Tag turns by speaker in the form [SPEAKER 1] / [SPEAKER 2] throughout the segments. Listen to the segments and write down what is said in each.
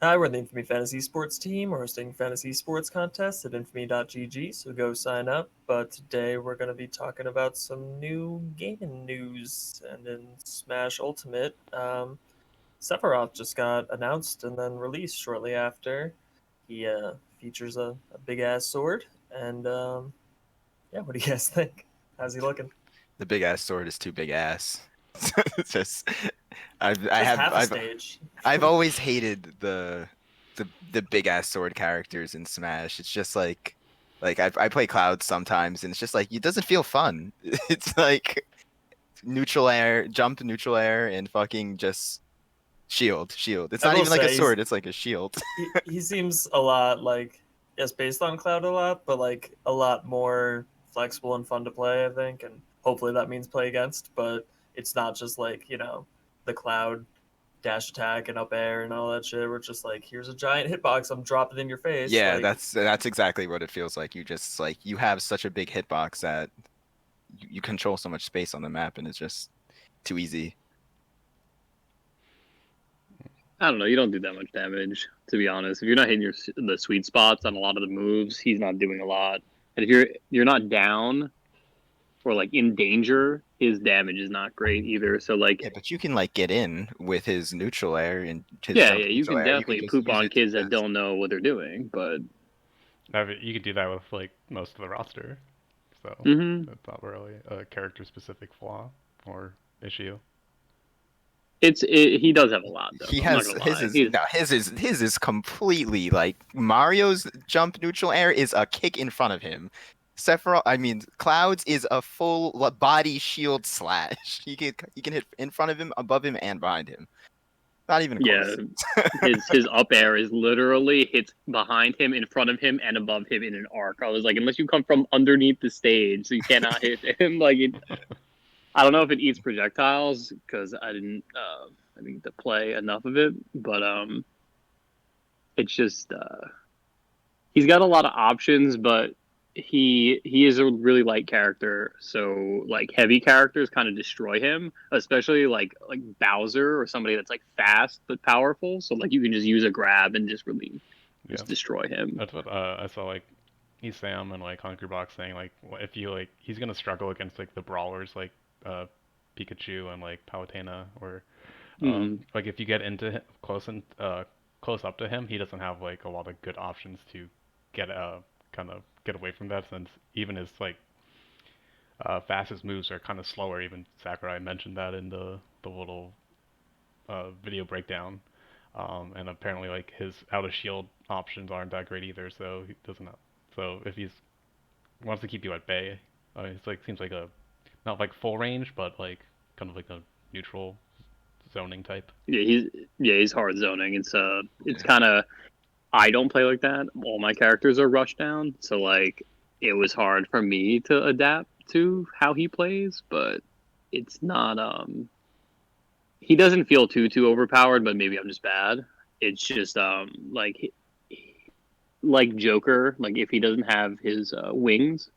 [SPEAKER 1] Hi, we're the Infamy Fantasy Sports team. We're hosting fantasy sports contests at infamy.gg, so go sign up. But today we're going to be talking about some new gaming news. And in Smash Ultimate, Sephiroth just got announced and then released shortly after. He features a big ass sword. And yeah, what do you guys think? How's he looking?
[SPEAKER 2] The big ass sword is too big ass. It's just
[SPEAKER 1] Just half a stage.
[SPEAKER 2] I've always hated the big ass sword characters in Smash. It's just like I play Cloud sometimes and it's just like it doesn't feel fun. It's like neutral air, jump neutral air and fucking just shield. It's
[SPEAKER 1] I
[SPEAKER 2] not
[SPEAKER 1] will
[SPEAKER 2] even like a
[SPEAKER 1] say
[SPEAKER 2] sword, it's like a shield.
[SPEAKER 1] he seems a lot like, yes, based on Cloud a lot, but like a lot more flexible and fun to play, I think, and hopefully that means play against. But it's not just like, the Cloud dash attack and up air and all that shit. We're just like, here's a giant hitbox, I'm dropping in your face.
[SPEAKER 2] Yeah,
[SPEAKER 1] Like,
[SPEAKER 2] that's exactly what it feels like. You just like you have such a big hitbox that you control so much space on the map and it's just too easy.
[SPEAKER 3] I don't know. You don't do that much damage, to be honest. If you're not hitting the sweet spots on a lot of the moves, he's not doing a lot. And if you're not down or like in danger, his damage is not great either. So like,
[SPEAKER 2] Yeah, but you can like get in with his neutral air and his
[SPEAKER 3] yeah,
[SPEAKER 2] jump
[SPEAKER 3] yeah, you
[SPEAKER 2] neutral
[SPEAKER 3] can
[SPEAKER 2] air. You can
[SPEAKER 3] definitely
[SPEAKER 2] just
[SPEAKER 3] poop
[SPEAKER 2] use
[SPEAKER 3] on
[SPEAKER 2] it to
[SPEAKER 3] kids that
[SPEAKER 2] just
[SPEAKER 3] don't know what they're doing. But
[SPEAKER 4] You could do that with like most of the roster, so
[SPEAKER 3] hmm
[SPEAKER 4] that's not really a character-specific flaw or issue.
[SPEAKER 3] he does have a lot though.
[SPEAKER 2] he
[SPEAKER 3] I'm not
[SPEAKER 2] has
[SPEAKER 3] gonna
[SPEAKER 2] his
[SPEAKER 3] lie.
[SPEAKER 2] is no his is completely like Mario's jump neutral air is a kick in front of him. Sephiroth, I mean Cloud's is a full body shield slash. He can hit in front of him, above him, and behind him. Not even
[SPEAKER 3] Yeah,
[SPEAKER 2] close.
[SPEAKER 3] his up air is literally hits behind him, in front of him, and above him in an arc. I was like, unless you come from underneath the stage, so you cannot hit him. Like I don't know if it eats projectiles because I didn't get to play enough of it, but it's just he's got a lot of options, but he is a really light character, so like heavy characters kind of destroy him, especially like Bowser or somebody that's like fast but powerful. So like you can just use a grab and just really
[SPEAKER 4] Yeah,
[SPEAKER 3] just destroy him.
[SPEAKER 4] that's what I saw like Sam and like Hungry Box saying like if you like he's gonna struggle against like the brawlers like uh Pikachu and like Palutena or
[SPEAKER 3] Mm.
[SPEAKER 4] like if you get into close up to him, he doesn't have like a lot of good options to get kind of get away from that since even his like fastest moves are kind of slower. Even Sakurai mentioned that in the little video breakdown. And apparently like his out of shield options aren't that great either, so he doesn't know. So if he's wants to keep you at bay, it's like seems like a not like full range, but like kind of like a neutral zoning type.
[SPEAKER 3] Yeah, he's hard zoning. It's
[SPEAKER 2] Yeah.
[SPEAKER 3] kind of, I don't play like that. All my characters are rushed down, so like it was hard for me to adapt to how he plays, but it's not he doesn't feel too overpowered, but maybe I'm just bad. It's just like Joker, like if he doesn't have his wings,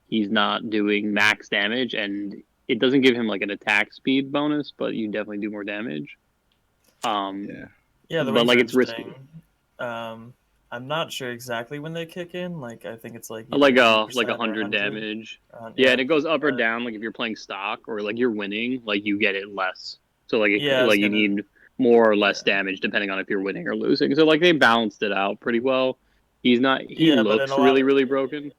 [SPEAKER 3] he's not doing max damage, and it doesn't give him like an attack speed bonus, but you definitely do more damage.
[SPEAKER 2] Yeah.
[SPEAKER 1] Yeah, the
[SPEAKER 3] But
[SPEAKER 1] wings
[SPEAKER 3] like
[SPEAKER 1] are
[SPEAKER 3] it's risky.
[SPEAKER 1] interesting. Um, I'm not sure exactly when they kick in. Like, I think it's like either
[SPEAKER 3] Like a
[SPEAKER 1] 80% or
[SPEAKER 3] 100
[SPEAKER 1] 100.
[SPEAKER 3] damage. Yeah,
[SPEAKER 1] Yeah,
[SPEAKER 3] and it goes up or
[SPEAKER 1] but
[SPEAKER 3] down. Like if you're playing stock or like you're winning, like you get it less. So like
[SPEAKER 1] yeah, I was
[SPEAKER 3] like you
[SPEAKER 1] gonna.
[SPEAKER 3] need more or
[SPEAKER 1] Yeah,
[SPEAKER 3] less damage depending on if you're winning or losing. So like they balanced it out pretty well. He
[SPEAKER 1] yeah, but in a
[SPEAKER 3] looks
[SPEAKER 1] lot,
[SPEAKER 3] really broken.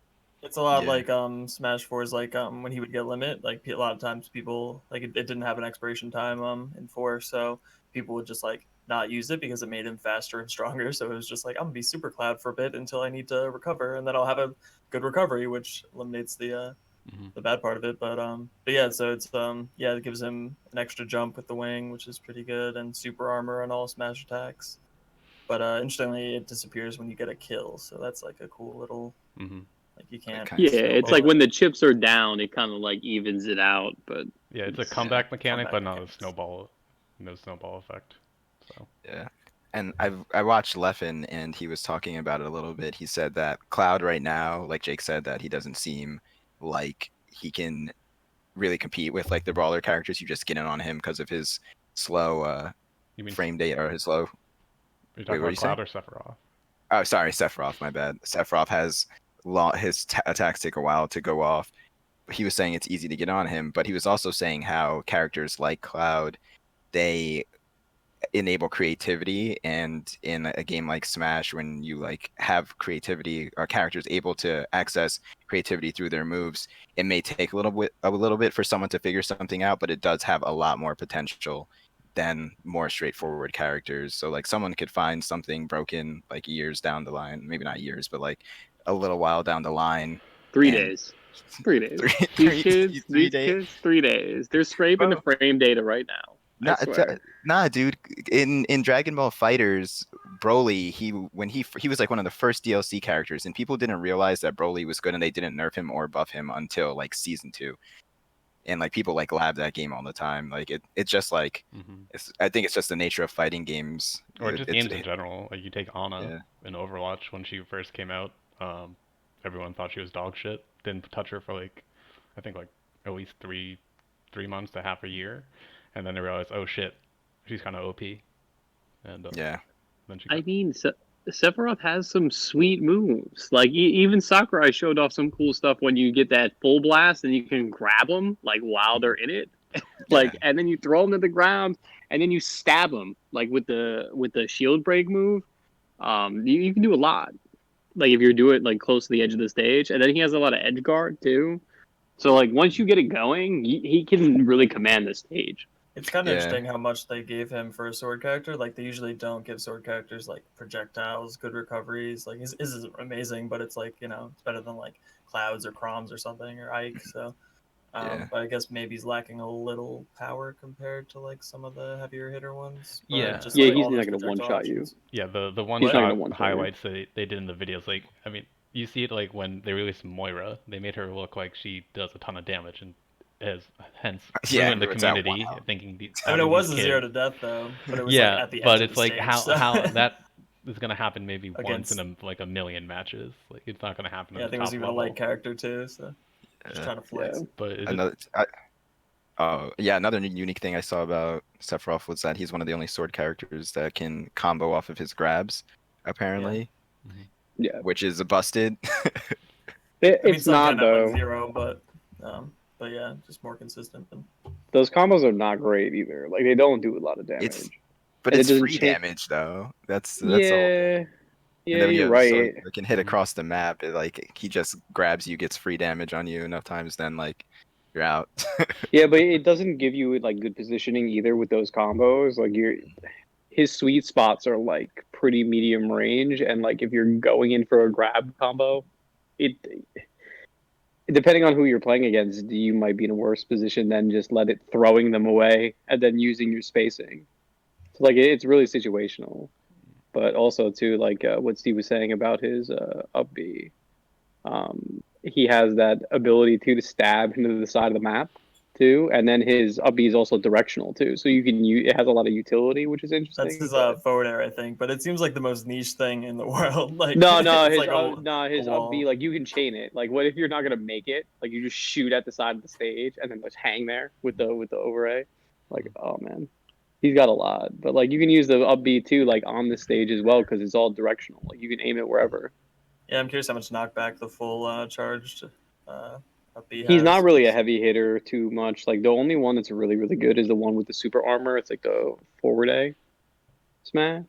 [SPEAKER 1] it's a lot
[SPEAKER 2] Yeah.
[SPEAKER 1] like Smash Four is like when he would get limit. Like a lot of times people like it didn't have an expiration time in four, so people would just like not use it because it made him faster and stronger. So it was just like I'm gonna be super cloud for a bit until I need to recover, and then I'll have a good recovery, which eliminates
[SPEAKER 4] Mm-hmm.
[SPEAKER 1] the bad part of it. But yeah, so it's yeah, it gives him an extra jump with the wing, which is pretty good, and super armor on all smash attacks. But interestingly, it disappears when you get a kill, so that's like a cool little
[SPEAKER 4] Mm-hmm.
[SPEAKER 1] like you
[SPEAKER 2] That
[SPEAKER 1] can't
[SPEAKER 2] kind
[SPEAKER 3] Yeah,
[SPEAKER 2] of
[SPEAKER 3] it's
[SPEAKER 1] snowball
[SPEAKER 3] like
[SPEAKER 2] stupid.
[SPEAKER 3] when
[SPEAKER 1] it.
[SPEAKER 3] the chips are down, it kind of like evens it out, but
[SPEAKER 4] Yeah, it's a
[SPEAKER 3] it's
[SPEAKER 2] Yeah.
[SPEAKER 4] comeback mechanic,
[SPEAKER 1] Comeback
[SPEAKER 4] but not a
[SPEAKER 1] mechanics.
[SPEAKER 4] snowball, no snowball effect. So
[SPEAKER 2] Yeah. And I watched Leffen and he was talking about it a little bit. He said that Cloud right now, like Jake said, that he doesn't seem like he can really compete with like the brawler characters. You just get in on him because of his slow
[SPEAKER 4] you mean
[SPEAKER 2] frame data or his slow
[SPEAKER 4] You're
[SPEAKER 2] Wait,
[SPEAKER 4] talking
[SPEAKER 2] what are
[SPEAKER 4] about
[SPEAKER 2] you
[SPEAKER 4] Cloud
[SPEAKER 2] saying?
[SPEAKER 4] or Sephiroth?
[SPEAKER 2] Oh, sorry, Sephiroth. My bad. Sephiroth has his attacks take a while to go off. He was saying it's easy to get on him, but he was also saying how characters like Cloud, they enable creativity, and in a game like Smash, when you like have creativity or characters able to access creativity through their moves, it may take a little bit for someone to figure something out, but it does have a lot more potential than more straightforward characters. So like someone could find something broken like years down the line, maybe not years, but like a little while down the line,
[SPEAKER 3] 3 days.
[SPEAKER 2] and
[SPEAKER 3] 3 days.
[SPEAKER 2] three
[SPEAKER 3] These
[SPEAKER 2] three
[SPEAKER 3] kids,
[SPEAKER 2] 3 days.
[SPEAKER 3] 3 days. They're scraping the
[SPEAKER 2] Bro,
[SPEAKER 3] frame data right now. I
[SPEAKER 2] Nah,
[SPEAKER 3] swear.
[SPEAKER 2] nah, dude. In Dragon Ball Fighters, Broly, he was like one of the first DLC characters, and people didn't realize that Broly was good, and they didn't nerf him or buff him until like season 2. And like people like lab that game all the time. Like it's just like
[SPEAKER 4] Hmm.
[SPEAKER 2] I think it's just the nature of fighting games.
[SPEAKER 4] Or just
[SPEAKER 2] It's
[SPEAKER 4] games in general. Like you take Ana
[SPEAKER 2] yeah,
[SPEAKER 4] in Overwatch when she first came out. Everyone thought she was dog shit. Didn't touch her for like, I think like at least 3 months to half a year, and then they realized, oh shit, she's kind of OP, and
[SPEAKER 2] yeah,
[SPEAKER 4] then she
[SPEAKER 3] I
[SPEAKER 4] got.
[SPEAKER 3] mean, Sephiroth has some sweet moves. Like even Sakurai showed off some cool stuff when you get that full blast and you can grab them like while they're in it,
[SPEAKER 2] yeah,
[SPEAKER 3] like and then you throw them to the ground and then you stab them like with the shield break move. You can do a lot. Like if you do it like close to the edge of the stage, and then he has a lot of edge guard too. So like once you get it going, he can really command the stage.
[SPEAKER 1] It's kind of
[SPEAKER 2] yeah,
[SPEAKER 1] interesting how much they gave him for a sword character. Like they usually don't give sword characters like projectiles, good recoveries. Like his is amazing, but it's like it's better than like Clouds or Chroms or something or Ike. So,
[SPEAKER 2] yeah.
[SPEAKER 1] but I guess maybe he's lacking a little power compared to like some of the heavier hitter ones. But
[SPEAKER 4] Yeah,
[SPEAKER 1] just
[SPEAKER 3] Yeah,
[SPEAKER 1] like
[SPEAKER 3] he's
[SPEAKER 1] all
[SPEAKER 3] not
[SPEAKER 1] those
[SPEAKER 3] gonna one
[SPEAKER 1] projectile
[SPEAKER 3] shot you.
[SPEAKER 1] options.
[SPEAKER 4] yeah. The one
[SPEAKER 3] He's not
[SPEAKER 1] What?
[SPEAKER 3] gonna
[SPEAKER 4] shot
[SPEAKER 3] one shot you.
[SPEAKER 4] highlights they did in the videos. Like I mean, you see it like when they released Moira. They made her look like she does a ton of damage and has hence
[SPEAKER 2] Yeah,
[SPEAKER 4] ruined the
[SPEAKER 2] everyone's at
[SPEAKER 4] community,
[SPEAKER 2] wow.
[SPEAKER 4] thinking
[SPEAKER 1] I mean, it
[SPEAKER 4] having these
[SPEAKER 1] was a zero
[SPEAKER 4] kids.
[SPEAKER 1] to death though, but it was like
[SPEAKER 4] Yeah,
[SPEAKER 1] at the
[SPEAKER 4] but
[SPEAKER 1] edge of
[SPEAKER 4] it's
[SPEAKER 1] the
[SPEAKER 4] like
[SPEAKER 1] stage.
[SPEAKER 4] how
[SPEAKER 1] So
[SPEAKER 4] how that is gonna happen maybe once in
[SPEAKER 1] against,
[SPEAKER 4] like a million matches. Like it's not gonna happen
[SPEAKER 1] yeah,
[SPEAKER 4] at
[SPEAKER 1] I
[SPEAKER 4] the
[SPEAKER 1] think it was
[SPEAKER 4] top
[SPEAKER 1] even a light
[SPEAKER 4] level.
[SPEAKER 1] character too. So just
[SPEAKER 2] Yeah.
[SPEAKER 1] trying to
[SPEAKER 3] Yeah.
[SPEAKER 1] flex.
[SPEAKER 4] But is it?
[SPEAKER 2] Another, oh yeah, another unique thing I saw about Sephiroth was that he's one of the only sword characters that can combo off of his grabs,
[SPEAKER 1] Yeah.
[SPEAKER 2] apparently,
[SPEAKER 4] Mhm.
[SPEAKER 3] Yeah.
[SPEAKER 2] which is a busted.
[SPEAKER 1] I mean,
[SPEAKER 3] It's
[SPEAKER 1] some
[SPEAKER 3] not
[SPEAKER 1] can at like
[SPEAKER 3] though.
[SPEAKER 1] zero, but yeah, just more consistent than.
[SPEAKER 3] Those combos are not great either. Like they don't do a lot of
[SPEAKER 2] It's
[SPEAKER 3] damage,
[SPEAKER 2] but
[SPEAKER 3] and it
[SPEAKER 2] it's
[SPEAKER 3] doesn't
[SPEAKER 2] free
[SPEAKER 3] change.
[SPEAKER 2] damage though. That's the whole thing.
[SPEAKER 3] Yeah,
[SPEAKER 2] And
[SPEAKER 3] yeah,
[SPEAKER 2] then when you
[SPEAKER 3] you're
[SPEAKER 2] have a sword
[SPEAKER 3] right.
[SPEAKER 2] that can hit
[SPEAKER 4] Mhm.
[SPEAKER 2] across the map, like he just grabs you, gets free damage on you enough times, then like you're out.
[SPEAKER 3] Yeah, but it doesn't give you like good positioning either with those combos. Like his sweet spots are like pretty medium range, and like if you're going in for a grab combo, it depending on who you're playing against, you might be in a worse position than just let it throwing them away and then using your spacing. So like it's really situational. But also too, like what Steve was saying about his up B, he has that ability to stab into the side of the map too, and then his up B is also directional too. So you can use it has a lot of utility, which is
[SPEAKER 1] That's
[SPEAKER 3] interesting.
[SPEAKER 1] his
[SPEAKER 3] But
[SPEAKER 1] forward air, I think, but it seems like the most niche thing in the world. Like
[SPEAKER 3] no,
[SPEAKER 1] it's
[SPEAKER 3] his
[SPEAKER 1] like a
[SPEAKER 3] his up B
[SPEAKER 1] wall.
[SPEAKER 3] like you can chain it. Like what if you're not gonna make it? Like you just shoot at the side of the stage and then just hang there with the overray. Like oh man, he's got a lot. But like you can use the up B too, like on the stage as well because it's all directional. Like you can aim it wherever.
[SPEAKER 1] Yeah, I'm curious how much knockback the full charged up B
[SPEAKER 3] He's not
[SPEAKER 1] has.
[SPEAKER 3] really a
[SPEAKER 1] 'Cause,
[SPEAKER 3] heavy hitter too much. Like the only one that's really really good is the one with the super armor. It's like the forward A smash.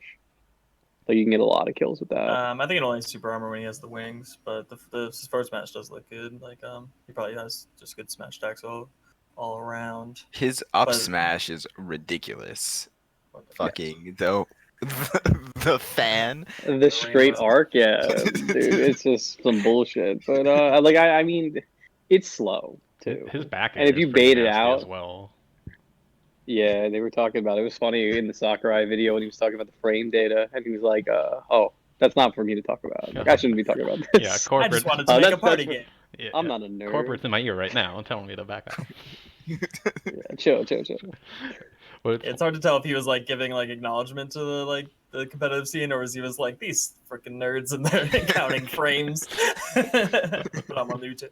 [SPEAKER 3] Like you can get a lot of kills with that.
[SPEAKER 1] I think it only has super armor when he has the wings, but the first match does look good. Like he probably has just good smash stacks all around.
[SPEAKER 2] His up
[SPEAKER 1] But
[SPEAKER 2] smash is ridiculous.
[SPEAKER 1] what the,
[SPEAKER 2] Fucking though, the fan.
[SPEAKER 3] The
[SPEAKER 1] the
[SPEAKER 3] straight
[SPEAKER 1] rainbow.
[SPEAKER 3] arc, yeah, dude, it's just some bullshit. But like I mean, it's slow too.
[SPEAKER 4] His back
[SPEAKER 3] And if
[SPEAKER 4] air is
[SPEAKER 3] you
[SPEAKER 4] pretty
[SPEAKER 3] bait it
[SPEAKER 4] nasty as
[SPEAKER 3] out,
[SPEAKER 4] well.
[SPEAKER 3] yeah, they were talking about it. It was funny in the Sakurai video when he was talking about the frame data, and he was like, "Oh, that's not for me to talk about. Like I shouldn't be talking about
[SPEAKER 4] Yeah,
[SPEAKER 3] this.
[SPEAKER 1] I just
[SPEAKER 4] corporate.
[SPEAKER 1] wanted to make a
[SPEAKER 3] That's
[SPEAKER 1] party
[SPEAKER 3] for,
[SPEAKER 1] game.
[SPEAKER 4] Yeah,
[SPEAKER 3] I'm not a nerd.
[SPEAKER 4] corporate's in my ear right now, telling me to back out.
[SPEAKER 3] Yeah, chill.
[SPEAKER 4] But
[SPEAKER 1] It's hard to tell if he was like giving like acknowledgement to the competitive scene, or was he was like these freaking nerds and they're counting frames. But I'm on YouTube.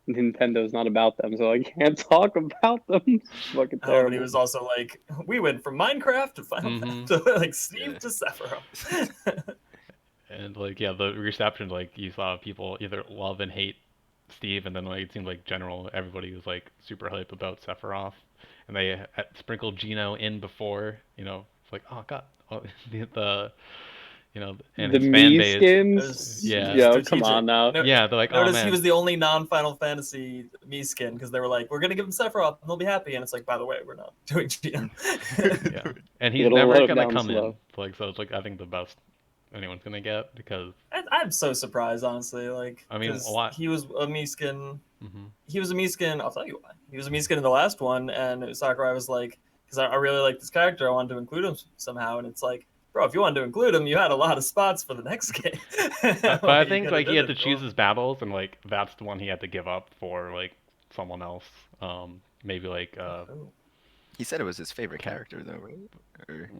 [SPEAKER 3] Nintendo's not about them, so I can't talk about them. It's fucking
[SPEAKER 1] Oh,
[SPEAKER 3] terrible.
[SPEAKER 1] but he was also like, we went from Minecraft to Final
[SPEAKER 4] Mhm.
[SPEAKER 1] Fantasy, like Steve
[SPEAKER 2] Yeah.
[SPEAKER 1] to Sephiroth.
[SPEAKER 4] And like yeah, the reception, like you saw people either love and hate Steve, and then like it seemed like general everybody was like super hype about Sephiroth, and they sprinkled Geno in before, it's like oh god, oh, the and
[SPEAKER 3] The
[SPEAKER 4] his fan
[SPEAKER 3] me
[SPEAKER 4] base,
[SPEAKER 1] It
[SPEAKER 3] skins,
[SPEAKER 1] was
[SPEAKER 4] yeah,
[SPEAKER 3] yo, come
[SPEAKER 1] strategic.
[SPEAKER 3] on now.
[SPEAKER 4] yeah, they're like oh
[SPEAKER 1] Notice he
[SPEAKER 4] man,
[SPEAKER 1] was the only non-Final Fantasy me skin because they were like, we're gonna give him Sephiroth and they'll be happy, and it's like, by the way, we're not doing Gino.
[SPEAKER 4] yeah, and
[SPEAKER 3] You
[SPEAKER 4] he's
[SPEAKER 3] gotta
[SPEAKER 4] never
[SPEAKER 3] let him
[SPEAKER 4] gonna
[SPEAKER 3] down
[SPEAKER 4] come in,
[SPEAKER 3] slow.
[SPEAKER 4] like so it's like I think the best anyone's gonna get because
[SPEAKER 1] I'm so surprised, honestly, like
[SPEAKER 4] I mean a
[SPEAKER 1] because
[SPEAKER 4] lot.
[SPEAKER 1] he was a me skin.
[SPEAKER 4] Hmm.
[SPEAKER 1] He was a me skin. I'll tell you why. He was a me skin in the last one, and Sakurai was like, because I really like this character, I wanted to include him somehow, and it's like, bro, if you wanted to include him, you had a lot of spots for the next game.
[SPEAKER 4] But I
[SPEAKER 1] Like, you
[SPEAKER 4] think
[SPEAKER 1] could have
[SPEAKER 4] like he
[SPEAKER 1] did
[SPEAKER 4] had
[SPEAKER 1] it
[SPEAKER 4] to choose
[SPEAKER 1] for
[SPEAKER 4] his battles, and like that's the one he had to give up for like someone else. Maybe like
[SPEAKER 1] him.
[SPEAKER 2] He said it was his favorite
[SPEAKER 4] Ken.
[SPEAKER 2] character though, right? Or...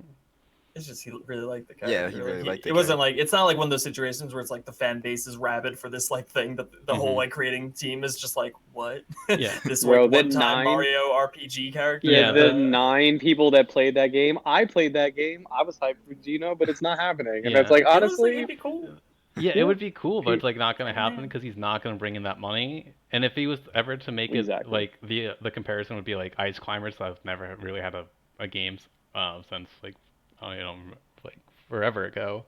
[SPEAKER 1] It's just he really liked the
[SPEAKER 2] Yeah, he
[SPEAKER 1] character.
[SPEAKER 2] really
[SPEAKER 1] Like
[SPEAKER 2] liked the
[SPEAKER 1] it wasn't
[SPEAKER 2] character.
[SPEAKER 1] like it's not like one of those situations where it's like the fan base is rabid for this like thing that the whole
[SPEAKER 4] Mhm.
[SPEAKER 1] like creating team is just like what
[SPEAKER 4] Yeah.
[SPEAKER 1] this like
[SPEAKER 3] Bro, the
[SPEAKER 1] one time
[SPEAKER 3] 9,
[SPEAKER 1] Mario RPG character.
[SPEAKER 3] yeah,
[SPEAKER 4] Yeah,
[SPEAKER 3] the
[SPEAKER 4] the
[SPEAKER 3] 9 people that played that game, I played that game. I was hyped for Gino, but it's not happening. And it's
[SPEAKER 4] yeah.
[SPEAKER 3] like,
[SPEAKER 1] It looks like
[SPEAKER 3] honestly,
[SPEAKER 1] it'd be cool.
[SPEAKER 4] Yeah, it
[SPEAKER 3] yeah,
[SPEAKER 4] would be cool, but
[SPEAKER 3] pe-
[SPEAKER 4] it's like not gonna
[SPEAKER 1] Oh
[SPEAKER 4] happen
[SPEAKER 1] man.
[SPEAKER 4] because he's not gonna bring in that money. And if he was ever to make it
[SPEAKER 3] exactly.
[SPEAKER 4] like the comparison would be like Ice Climbers, I've never really had a game since like like forever ago.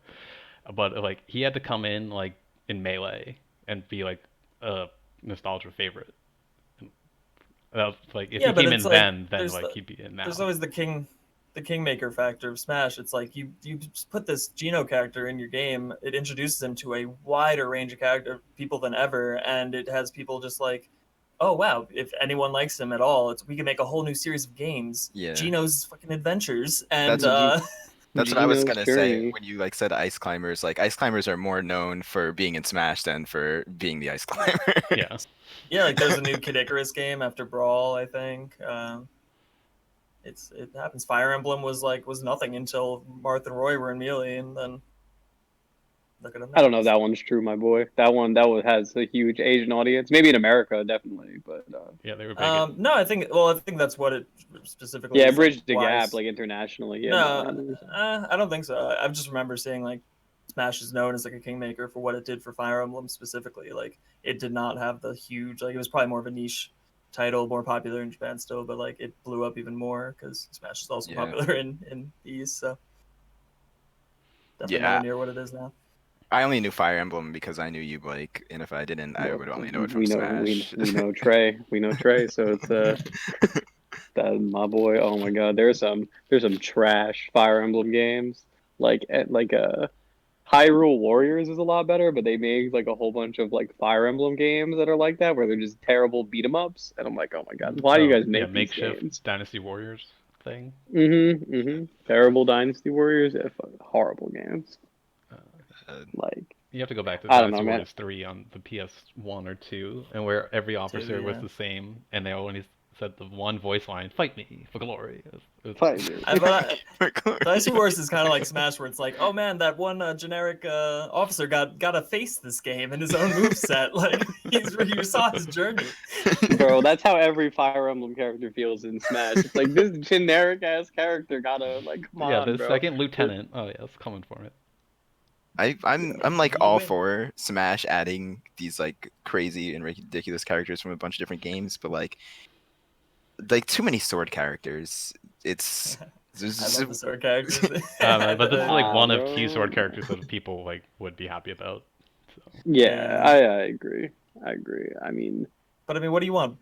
[SPEAKER 4] But like he had to come in like in Melee and be like a nostalgia favorite. That was, like if
[SPEAKER 1] Yeah,
[SPEAKER 4] he
[SPEAKER 1] but
[SPEAKER 4] came
[SPEAKER 1] it's
[SPEAKER 4] in
[SPEAKER 1] like
[SPEAKER 4] then like he'd be in
[SPEAKER 1] there's
[SPEAKER 4] now.
[SPEAKER 1] always the kingmaker factor of Smash. It's like you put this Geno character in your game, it introduces him to a wider range of character people than ever, and it has people just like, oh wow, if anyone likes him at all, we can make a whole new series of games,
[SPEAKER 2] Yeah,
[SPEAKER 1] Geno's fucking adventures, and
[SPEAKER 2] that's what that's what I was
[SPEAKER 3] Gino's
[SPEAKER 2] gonna say
[SPEAKER 3] journey.
[SPEAKER 2] when you like said ice climbers. Like ice climbers are more known for being in Smash than for being the ice climber.
[SPEAKER 4] Yeah.
[SPEAKER 1] yeah, like there's a new Kid Icarus game after Brawl, I think. It happens. Fire Emblem was nothing until Marth and Roy were in Melee, and then look at them
[SPEAKER 3] I
[SPEAKER 1] now.
[SPEAKER 3] don't know if that one's true, my boy. That one has a huge Asian audience. Maybe in America, definitely, but
[SPEAKER 4] Yeah, they were big.
[SPEAKER 1] No, I think that's what it specifically
[SPEAKER 3] yeah,
[SPEAKER 1] is like.
[SPEAKER 3] bridge the
[SPEAKER 1] Why?
[SPEAKER 3] gap like internationally. Yeah, no,
[SPEAKER 1] No,
[SPEAKER 3] 100%.
[SPEAKER 1] I don't think so. I just remember seeing like Smash is known as like a kingmaker for what it did for Fire Emblem specifically. Like it did not have the huge like it was probably more of a niche title, more popular in Japan still, but like it blew up even more because Smash is also
[SPEAKER 2] Yeah,
[SPEAKER 1] popular in the East. So definitely nowhere
[SPEAKER 2] yeah.
[SPEAKER 1] near what it is now.
[SPEAKER 2] I only knew Fire Emblem because I knew you, Blake, and if I didn't, I
[SPEAKER 3] Well,
[SPEAKER 2] would only know it from
[SPEAKER 3] we know
[SPEAKER 2] Smash.
[SPEAKER 3] we know Trey. We know Trey. So it's that my boy. Oh my God, there's some trash Fire Emblem games. Hyrule Warriors is a lot better, but they made like a whole bunch of like Fire Emblem games that are like that, where they're just terrible beat 'em ups. And I'm like, oh my God, why do you
[SPEAKER 4] Oh
[SPEAKER 3] guys
[SPEAKER 4] yeah,
[SPEAKER 3] make these
[SPEAKER 4] makeshift
[SPEAKER 3] games?
[SPEAKER 4] Dynasty Warriors thing.
[SPEAKER 3] Terrible Dynasty Warriors, yeah, horrible games.
[SPEAKER 2] Uh,
[SPEAKER 3] Like,
[SPEAKER 4] You have to go back to
[SPEAKER 3] I don't know,
[SPEAKER 4] Dynasty
[SPEAKER 3] man.
[SPEAKER 4] Warriors 3 on the PS1 or 2, and where every officer was
[SPEAKER 1] Yeah.
[SPEAKER 4] the same, and they always said the one voice line, "Fight me for glory."
[SPEAKER 3] Fight me.
[SPEAKER 1] Dynasty Wars is kind of like Smash, where it's like, oh man, that one generic officer got a face this game in his own moveset. Like you saw his journey.
[SPEAKER 3] Bro, that's how every Fire Emblem character feels in Smash. It's like this generic ass character gotta like come
[SPEAKER 4] Yeah,
[SPEAKER 3] on,
[SPEAKER 4] the
[SPEAKER 3] bro.
[SPEAKER 4] second lieutenant. Oh yeah, it's coming for it.
[SPEAKER 2] I'm like
[SPEAKER 1] You
[SPEAKER 2] all
[SPEAKER 1] win.
[SPEAKER 2] for Smash adding these like crazy and ridiculous characters from a bunch of different games, but like too many sword characters. It's
[SPEAKER 1] I love the sword characters.
[SPEAKER 4] But this is like one of two sword
[SPEAKER 3] Bro.
[SPEAKER 4] characters that people like would be happy about. So
[SPEAKER 3] Yeah,
[SPEAKER 1] Yeah.
[SPEAKER 3] I agree. I agree. I mean,
[SPEAKER 1] But I mean, what do you want?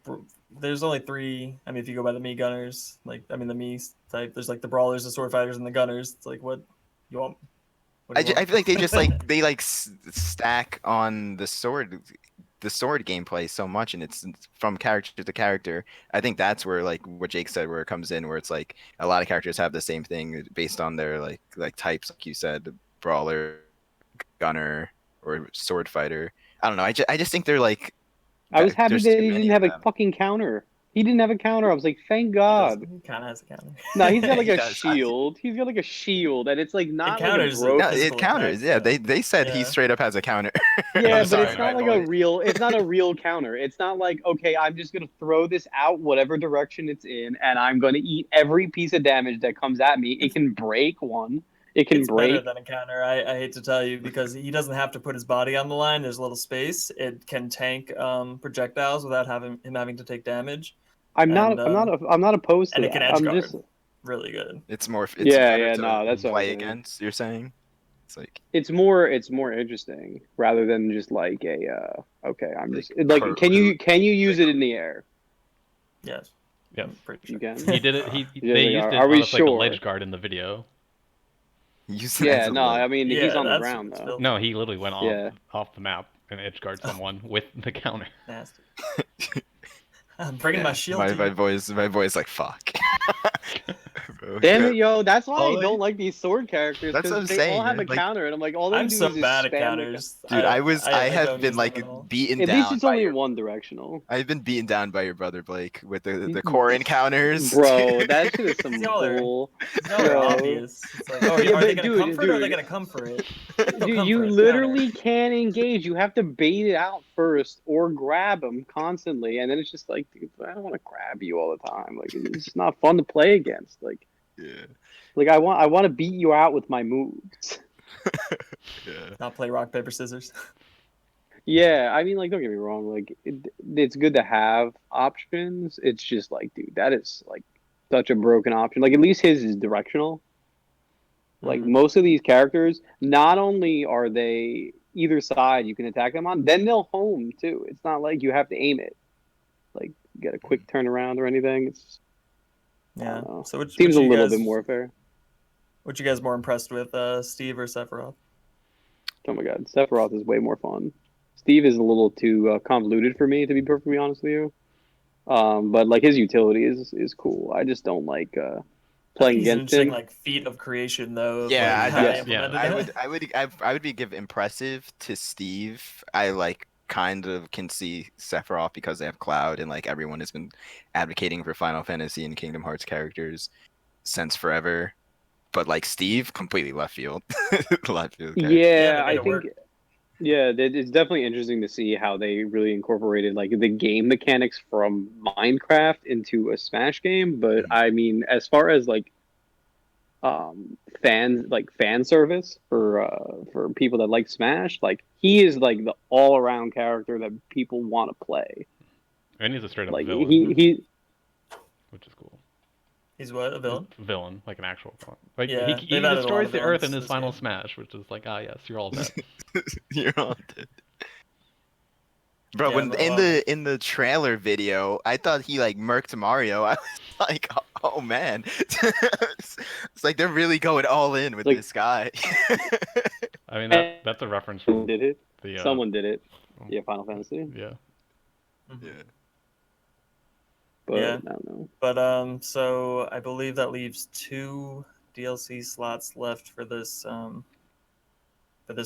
[SPEAKER 1] There's only three. I mean, if you go by the me gunners, like I mean the me type, there's like the brawlers, the sword fighters, and the gunners. It's like what you want. What do you
[SPEAKER 2] I
[SPEAKER 1] want?
[SPEAKER 2] feel like they stack on the sword gameplay so much, and it's from character to character. I think that's where like what Jake said, where it comes in, where it's like a lot of characters have the same thing based on their like types, like you said, brawler, gunner, or sword fighter. I don't know. I just think they're like
[SPEAKER 3] I was happy
[SPEAKER 2] there's
[SPEAKER 3] that
[SPEAKER 2] too
[SPEAKER 3] he didn't
[SPEAKER 2] many of
[SPEAKER 3] have a
[SPEAKER 2] them.
[SPEAKER 3] fucking counter. He didn't have a counter. I was like, thank God.
[SPEAKER 1] He kind of has a counter.
[SPEAKER 3] No, he's got like
[SPEAKER 2] He
[SPEAKER 3] a
[SPEAKER 2] does.
[SPEAKER 3] shield. He's got like a shield, and it's like not like a
[SPEAKER 1] counters it.
[SPEAKER 2] No,
[SPEAKER 3] broken.
[SPEAKER 2] it
[SPEAKER 1] Physical
[SPEAKER 2] counters.
[SPEAKER 1] attacks,
[SPEAKER 2] Yeah,
[SPEAKER 1] though.
[SPEAKER 2] they said he
[SPEAKER 1] Yeah.
[SPEAKER 2] straight up has a counter.
[SPEAKER 3] Yeah,
[SPEAKER 1] I'm
[SPEAKER 3] but
[SPEAKER 1] sorry,
[SPEAKER 3] it's not
[SPEAKER 1] my
[SPEAKER 3] like a
[SPEAKER 1] boy.
[SPEAKER 3] real. It's not a real counter. It's not like, okay, I'm just gonna throw this out whatever direction it's in, and I'm gonna eat every piece of damage that comes at me. It can break one. It can
[SPEAKER 1] It's better
[SPEAKER 3] break.
[SPEAKER 1] than a counter. I hate to tell you, because he doesn't have to put his body on the line. There's a little space. It can tank projectiles without him having to take damage,
[SPEAKER 3] I'm
[SPEAKER 1] and
[SPEAKER 3] not. I'm not opposed to
[SPEAKER 1] and it can
[SPEAKER 3] that.
[SPEAKER 1] edge
[SPEAKER 3] I'm
[SPEAKER 1] guard.
[SPEAKER 3] just.
[SPEAKER 1] Really good.
[SPEAKER 2] It's more. It's
[SPEAKER 3] Yeah,
[SPEAKER 2] better
[SPEAKER 3] yeah.
[SPEAKER 2] to
[SPEAKER 3] No, that's what I'm
[SPEAKER 2] play
[SPEAKER 3] saying.
[SPEAKER 2] against. You're saying it's like
[SPEAKER 3] It's more interesting rather than just like a. Okay, I'm
[SPEAKER 2] Like
[SPEAKER 3] just like.
[SPEAKER 2] per-
[SPEAKER 3] Can you use it in the air?
[SPEAKER 1] Yes.
[SPEAKER 4] Yes.
[SPEAKER 1] I'm pretty
[SPEAKER 3] You
[SPEAKER 1] sure.
[SPEAKER 3] can.
[SPEAKER 4] He did it.
[SPEAKER 3] Yeah,
[SPEAKER 4] They
[SPEAKER 3] like,
[SPEAKER 4] used it
[SPEAKER 3] are we
[SPEAKER 4] on like a
[SPEAKER 3] sure?
[SPEAKER 4] ledge guard in the video.
[SPEAKER 2] use it as
[SPEAKER 3] Yeah,
[SPEAKER 2] a
[SPEAKER 3] no,
[SPEAKER 2] leg.
[SPEAKER 3] I mean he's
[SPEAKER 1] Yeah,
[SPEAKER 3] on the
[SPEAKER 1] that's
[SPEAKER 3] ground
[SPEAKER 1] what's
[SPEAKER 3] though.
[SPEAKER 1] filthy.
[SPEAKER 4] No, he literally went
[SPEAKER 3] Yeah.
[SPEAKER 4] off the map and edge guard someone with the counter.
[SPEAKER 1] Nasty. I'm bringing my shield
[SPEAKER 2] My
[SPEAKER 1] to you.
[SPEAKER 2] boy's like fuck. Bro,
[SPEAKER 3] Damn it, yo! That's why
[SPEAKER 2] All
[SPEAKER 3] I don't like these sword characters,
[SPEAKER 2] That's what I'm
[SPEAKER 3] because they all
[SPEAKER 2] saying,
[SPEAKER 3] have a
[SPEAKER 2] man. Like,
[SPEAKER 3] counter, and I'm like, all they
[SPEAKER 1] I'm
[SPEAKER 3] do
[SPEAKER 1] so
[SPEAKER 3] is
[SPEAKER 1] bad at
[SPEAKER 3] spam
[SPEAKER 1] counters.
[SPEAKER 2] dude, I
[SPEAKER 1] I
[SPEAKER 2] have
[SPEAKER 1] don't
[SPEAKER 2] been
[SPEAKER 1] use
[SPEAKER 2] like
[SPEAKER 1] them at all.
[SPEAKER 2] beaten
[SPEAKER 3] At
[SPEAKER 2] down
[SPEAKER 3] least it's
[SPEAKER 2] by
[SPEAKER 3] only
[SPEAKER 2] your.
[SPEAKER 3] one directional.
[SPEAKER 2] I've been beaten down by your brother Blake with the core encounters.
[SPEAKER 3] Bro, that shit is some
[SPEAKER 1] Y'all are-
[SPEAKER 3] bull.
[SPEAKER 1] Y'all are
[SPEAKER 3] Bro.
[SPEAKER 1] obvious. It's like, oh,
[SPEAKER 3] Yeah,
[SPEAKER 1] are they
[SPEAKER 3] but
[SPEAKER 1] gonna come for it, or are they
[SPEAKER 3] dude,
[SPEAKER 1] gonna come for it? They'll
[SPEAKER 3] dude,
[SPEAKER 1] come
[SPEAKER 3] you
[SPEAKER 1] for it.
[SPEAKER 3] literally can't engage. You have to bait it out first or grab them constantly, and then it's just like, dude, I don't want to grab you all the time. Like, it's just not fun to play against. Like,
[SPEAKER 2] Yeah,
[SPEAKER 3] I want to beat you out with my moves.
[SPEAKER 2] yeah.
[SPEAKER 1] Not play rock paper scissors.
[SPEAKER 3] Yeah, I mean, like, don't get me wrong. Like, it's good to have options. It's just like, dude, that is like such a broken option. Like, at least his is directional. Like
[SPEAKER 1] Mhm.
[SPEAKER 3] most of these characters, not only are they either side you can attack them on, then they'll home too. It's not like you have to aim it, like get a quick turnaround or anything. It's I
[SPEAKER 1] Yeah.
[SPEAKER 3] don't know.
[SPEAKER 1] So which
[SPEAKER 3] Seems a
[SPEAKER 1] you
[SPEAKER 3] little
[SPEAKER 1] guys,
[SPEAKER 3] bit more fair.
[SPEAKER 1] What you guys more impressed with, Steve or Sephiroth?
[SPEAKER 3] Oh my god, Sephiroth is way more fun. Steve is a little too convoluted for me, to be perfectly honest with you. But like his utility is cool. I just don't like
[SPEAKER 1] I
[SPEAKER 3] playing
[SPEAKER 1] think he's an
[SPEAKER 3] against
[SPEAKER 1] interesting
[SPEAKER 3] him.
[SPEAKER 1] like feat of creation though. Of,
[SPEAKER 2] Yeah,
[SPEAKER 1] like, how
[SPEAKER 3] Yeah.
[SPEAKER 1] they implemented
[SPEAKER 2] I
[SPEAKER 1] it.
[SPEAKER 2] would I would be give impressive to Steve. I like kind of can see Sephiroth because they have Cloud and like everyone has been advocating for Final Fantasy and Kingdom Hearts characters since forever. But like Steve, completely left field. Left field character.
[SPEAKER 3] Yeah,
[SPEAKER 1] they
[SPEAKER 3] I
[SPEAKER 1] made it
[SPEAKER 3] think.
[SPEAKER 1] work.
[SPEAKER 3] Yeah, it's definitely interesting to see how they really incorporated like the game mechanics from Minecraft into a Smash game. But
[SPEAKER 2] Mhm.
[SPEAKER 3] I mean, as far as like fan service for people that like Smash, like he is like the all around character that people want to play.
[SPEAKER 4] And he's a straight up
[SPEAKER 3] Like
[SPEAKER 4] villain,
[SPEAKER 3] which
[SPEAKER 4] is cool.
[SPEAKER 1] He's what, a villain?
[SPEAKER 4] Villain, like an actual villain. Like
[SPEAKER 1] Yeah,
[SPEAKER 4] he
[SPEAKER 1] they've added a lot
[SPEAKER 4] destroys
[SPEAKER 1] of
[SPEAKER 4] the earth
[SPEAKER 1] villains
[SPEAKER 4] in
[SPEAKER 1] to
[SPEAKER 4] his
[SPEAKER 1] this
[SPEAKER 4] final
[SPEAKER 1] game.
[SPEAKER 4] smash, which is like, ah yes, you're all dead.
[SPEAKER 2] You're on it. Bro,
[SPEAKER 1] Yeah,
[SPEAKER 2] when
[SPEAKER 1] but a lot of
[SPEAKER 2] in the trailer video, I thought he like murked Mario. I was like, oh man, it's like they're really going all in with
[SPEAKER 3] Like-
[SPEAKER 2] this guy.
[SPEAKER 4] I mean that's a reference from
[SPEAKER 3] did it.
[SPEAKER 4] the
[SPEAKER 3] Someone did it. Yeah, Final Fantasy.
[SPEAKER 4] yeah.
[SPEAKER 2] Yeah.
[SPEAKER 3] But
[SPEAKER 1] Yeah.
[SPEAKER 3] I don't know.
[SPEAKER 1] But so I believe that leaves 2 DLC slots left for this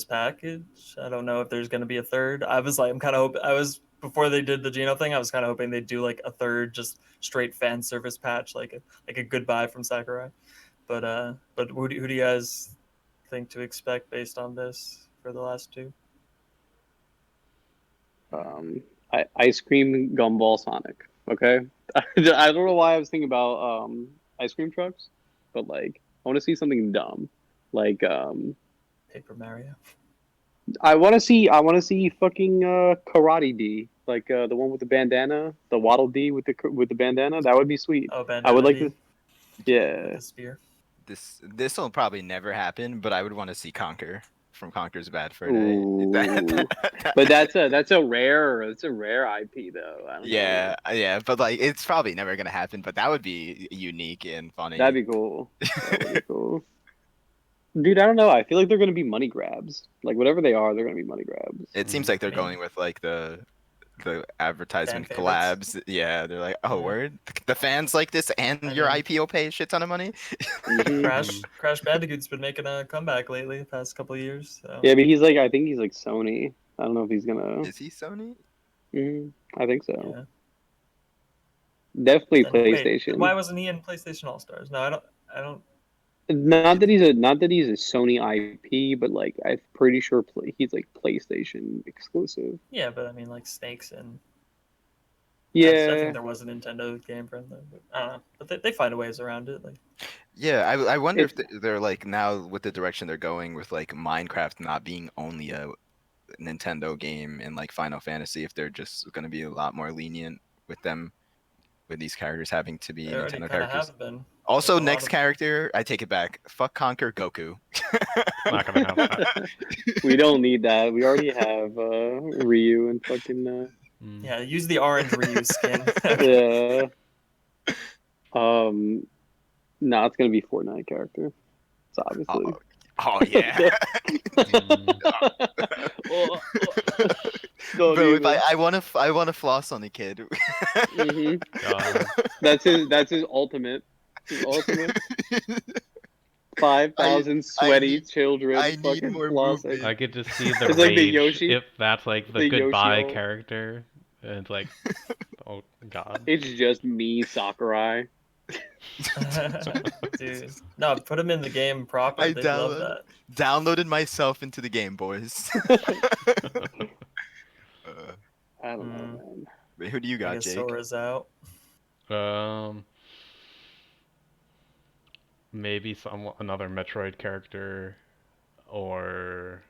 [SPEAKER 1] package. I don't know if there's going to be a third. I was like, I'm kind of hoping. Before they did the Geno thing, I was kind of hoping they'd do like a third, just straight fan service patch, like a goodbye from Sakurai. But who do you guys think to expect based on this for the last 2?
[SPEAKER 3] Ice cream gumball Sonic. Okay, I don't know why I was thinking about ice cream trucks, but like I want to see something dumb, like
[SPEAKER 1] Paper Mario.
[SPEAKER 3] I want to see fucking Karate D, like the one with the bandana, the Waddle D with the bandana. That would be sweet.
[SPEAKER 1] Oh,
[SPEAKER 3] I would
[SPEAKER 1] Bandana
[SPEAKER 3] like
[SPEAKER 1] D
[SPEAKER 3] to, yeah.
[SPEAKER 1] with the spear.
[SPEAKER 2] This will probably never happen, but I would want to see Conquer from Conquer's Bad Fur Day.
[SPEAKER 3] Ooh. But that's a rare IP though. I don't know.
[SPEAKER 2] Yeah, but like it's probably never gonna happen. But that would be unique and funny.
[SPEAKER 3] That'd be cool. That would be cool. Dude, I don't know. I feel like they're gonna be money grabs. Like whatever they are, they're gonna be money grabs.
[SPEAKER 2] It seems like they're
[SPEAKER 1] Yeah.
[SPEAKER 2] going with like the advertisement
[SPEAKER 1] Fan favorites.
[SPEAKER 2] collabs. Yeah, they're like, oh,
[SPEAKER 1] Yeah.
[SPEAKER 2] word, the fans like this, and
[SPEAKER 1] I
[SPEAKER 2] your
[SPEAKER 1] mean-
[SPEAKER 2] IP will pay a shit ton of money.
[SPEAKER 3] Mhm.
[SPEAKER 1] Crash Bandicoot's been making a comeback lately, the past couple of years. So.
[SPEAKER 3] Yeah, but I think he's like Sony. I don't know if he's gonna.
[SPEAKER 2] Is he Sony?
[SPEAKER 3] I think so.
[SPEAKER 1] Yeah.
[SPEAKER 3] Definitely
[SPEAKER 1] Then wait,
[SPEAKER 3] PlayStation.
[SPEAKER 1] why wasn't he in PlayStation All Stars? No, I don't.
[SPEAKER 3] Not that he's a Sony IP, but like I'm pretty sure he's like PlayStation exclusive.
[SPEAKER 1] Yeah, but I mean, like Snakes and I think
[SPEAKER 3] Yeah,
[SPEAKER 1] there was a Nintendo game for him, though, but I don't know. But they find ways around it. Like,
[SPEAKER 2] Yeah, I wonder if
[SPEAKER 3] it's
[SPEAKER 2] they're like now with the direction they're going with like Minecraft not being only a Nintendo game and like Final Fantasy, if they're just going to be a lot more lenient with them, with these characters having to be
[SPEAKER 1] they already
[SPEAKER 2] Nintendo
[SPEAKER 1] kind of
[SPEAKER 2] characters.
[SPEAKER 1] have been. Like
[SPEAKER 2] Also,
[SPEAKER 1] a lot
[SPEAKER 2] next
[SPEAKER 1] of.
[SPEAKER 2] character, I take it back. Fuck Conquer Goku.
[SPEAKER 4] Not gonna have that.
[SPEAKER 3] we don't need that. We already have Ryu and fucking
[SPEAKER 4] Mm.
[SPEAKER 1] Yeah, use the orange Ryu skin.
[SPEAKER 3] yeah. No, it's gonna be Fortnite character. It's obviously.
[SPEAKER 2] Oh yeah.
[SPEAKER 3] Oh, don't
[SPEAKER 2] Bro, if
[SPEAKER 3] even.
[SPEAKER 2] I want to floss on the kid.
[SPEAKER 3] Mhm. That's his ultimate. His ultimate. 5,000 sweaty
[SPEAKER 2] need-
[SPEAKER 3] children
[SPEAKER 2] I need
[SPEAKER 3] fucking
[SPEAKER 2] more
[SPEAKER 3] flossing.
[SPEAKER 2] movement.
[SPEAKER 4] I could just see the
[SPEAKER 3] It's like the
[SPEAKER 4] rage
[SPEAKER 3] Yoshi-
[SPEAKER 4] if that's like the
[SPEAKER 3] the
[SPEAKER 4] goodbye
[SPEAKER 3] Yoshi-O.
[SPEAKER 4] character. And it's like, oh god.
[SPEAKER 3] It's just me, Sakurai.
[SPEAKER 1] Dude, no, put him in the game proper.
[SPEAKER 2] I
[SPEAKER 1] They'd love that.
[SPEAKER 2] downloaded myself into the game, boys.
[SPEAKER 3] I don't know, man.
[SPEAKER 2] Who do you
[SPEAKER 1] I
[SPEAKER 2] got,
[SPEAKER 1] guess
[SPEAKER 2] Jake?
[SPEAKER 1] Sora's out.
[SPEAKER 4] Maybe another Metroid character, or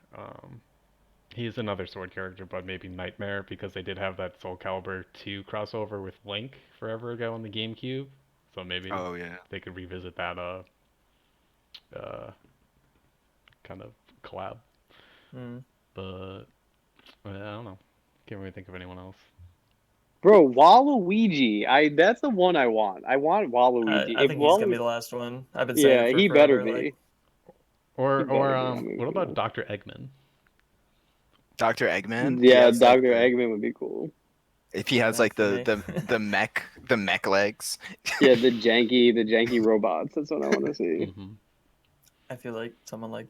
[SPEAKER 4] he's another Sword character, but maybe Nightmare because they did have that Soul Calibur 2 crossover with Link forever ago on the GameCube. So maybe
[SPEAKER 2] Oh yeah.
[SPEAKER 4] they could revisit that kind of collab.
[SPEAKER 1] Mm.
[SPEAKER 4] But I don't know. Can't really think of anyone else.
[SPEAKER 3] Bro, Waluigi. That's the one I want. I want Waluigi.
[SPEAKER 1] I think he's gonna be the last one. I've been saying
[SPEAKER 3] Yeah,
[SPEAKER 1] it for
[SPEAKER 3] he
[SPEAKER 1] forever.
[SPEAKER 3] better be.
[SPEAKER 1] Like,
[SPEAKER 4] Or
[SPEAKER 3] He better be. I'm
[SPEAKER 4] what
[SPEAKER 3] gonna
[SPEAKER 4] about Dr. Eggman?
[SPEAKER 2] Dr. Eggman? He
[SPEAKER 3] Yeah,
[SPEAKER 2] has, like,
[SPEAKER 3] Dr. Eggman would be cool.
[SPEAKER 2] if he has
[SPEAKER 1] Eggman
[SPEAKER 2] like
[SPEAKER 1] for
[SPEAKER 2] the mech legs.
[SPEAKER 3] Yeah, the janky robots. That's what I want to see.
[SPEAKER 4] Mm-hmm.
[SPEAKER 1] I feel like someone like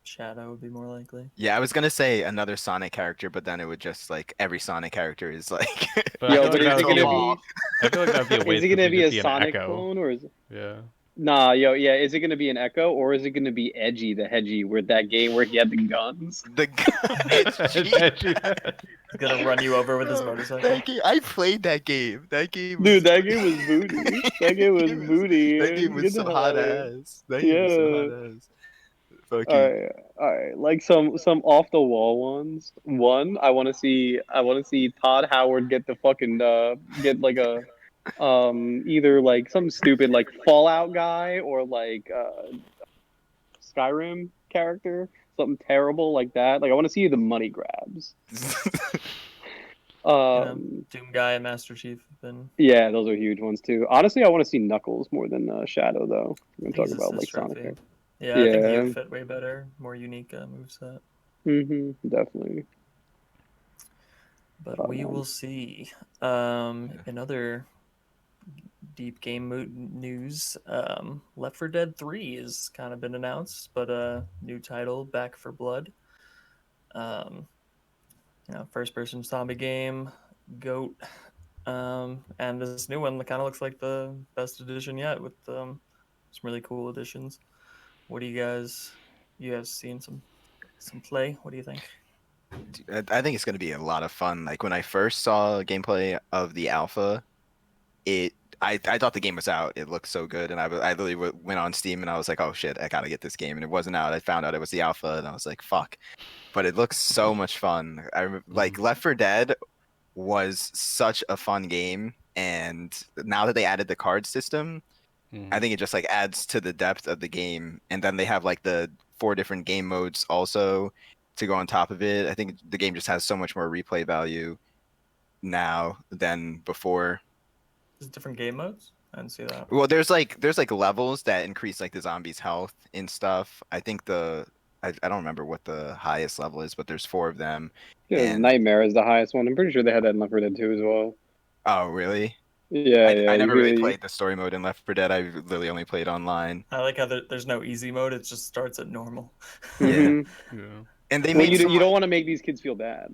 [SPEAKER 1] Shadow would be more likely.
[SPEAKER 2] Yeah, I was gonna say another Sonic character, but then it would just like every Sonic character is like.
[SPEAKER 4] But
[SPEAKER 3] Yo,
[SPEAKER 4] I
[SPEAKER 3] but
[SPEAKER 4] feel
[SPEAKER 3] is
[SPEAKER 4] like
[SPEAKER 3] it gonna
[SPEAKER 2] Aw.
[SPEAKER 3] be?
[SPEAKER 4] I feel like that'd be a waste.
[SPEAKER 3] Is it gonna
[SPEAKER 4] because
[SPEAKER 3] be a
[SPEAKER 4] it'd just an
[SPEAKER 3] Sonic
[SPEAKER 4] Echo.
[SPEAKER 3] clone or is?
[SPEAKER 4] Yeah.
[SPEAKER 3] Nah, yo, yeah. Is it gonna be an Echo or is it gonna be Edgy the Hedgy, where that game where he had the guns?
[SPEAKER 2] The
[SPEAKER 1] He's gonna run you over with his motorcycle.
[SPEAKER 2] That game, I played that game. That game.
[SPEAKER 3] Dude, that game was booty. That game was booty.
[SPEAKER 2] That game
[SPEAKER 3] Get
[SPEAKER 2] was
[SPEAKER 3] the
[SPEAKER 2] so
[SPEAKER 3] hell
[SPEAKER 2] hot
[SPEAKER 3] outta here.
[SPEAKER 2] ass. That game was so
[SPEAKER 3] Yeah.
[SPEAKER 2] hot ass. Fucking.
[SPEAKER 3] All right. Like some off the wall ones. One, I want to see Todd Howard get the fucking get like a either like some stupid like Fallout guy or like Skyrim character, something terrible like that. Like I want to see the money grabs.
[SPEAKER 1] Doom Guy and Master Chief have been.
[SPEAKER 3] Yeah, those are huge ones too. Honestly, I want to see Knuckles more than Shadow though. We're gonna talk about like Sonic.
[SPEAKER 1] Yeah,
[SPEAKER 3] Yeah.
[SPEAKER 1] I think you fit way better, more unique moveset.
[SPEAKER 3] Definitely.
[SPEAKER 1] But we will see. In other deep game news, Left 4 Dead 3 has kind of been announced, but a new title, Back for Blood. First person zombie game, GOAT. And this new one kind of looks like the best edition yet with some really cool additions. What do you guys seen some play? What do you think?
[SPEAKER 2] I think it's gonna be a lot of fun. Like when I first saw gameplay of the alpha, I thought the game was out. It looked so good, and I literally went on Steam and I was like, oh shit, I gotta get this game, and it wasn't out. I found out it was the alpha, and I was like, fuck. But it looks so much fun. Like Left 4 Dead was such a fun game, and now that they added the card system, I think it just like adds to the depth of the game. And then they have like the 4 different game modes also to go on top of it. I think the game just has so much more replay value now than before.
[SPEAKER 1] There's different game modes? I didn't see that.
[SPEAKER 2] Well, there's like levels that increase like the zombies' health and stuff. I think I don't remember what the highest level is, but there's 4 of them.
[SPEAKER 3] Yeah,
[SPEAKER 2] And-
[SPEAKER 3] Nightmare is the highest one. I'm pretty sure they had that in Left 4 Dead 2 as well.
[SPEAKER 2] Oh, really?
[SPEAKER 3] Yeah,
[SPEAKER 2] I never really
[SPEAKER 3] you-
[SPEAKER 2] played the story mode in Left 4 Dead. I literally only played online.
[SPEAKER 1] I like how there's no easy mode. It just starts at normal.
[SPEAKER 3] Mhm.
[SPEAKER 4] Yeah.
[SPEAKER 2] And they
[SPEAKER 3] Well,
[SPEAKER 2] made
[SPEAKER 3] you don't want to make these kids feel bad.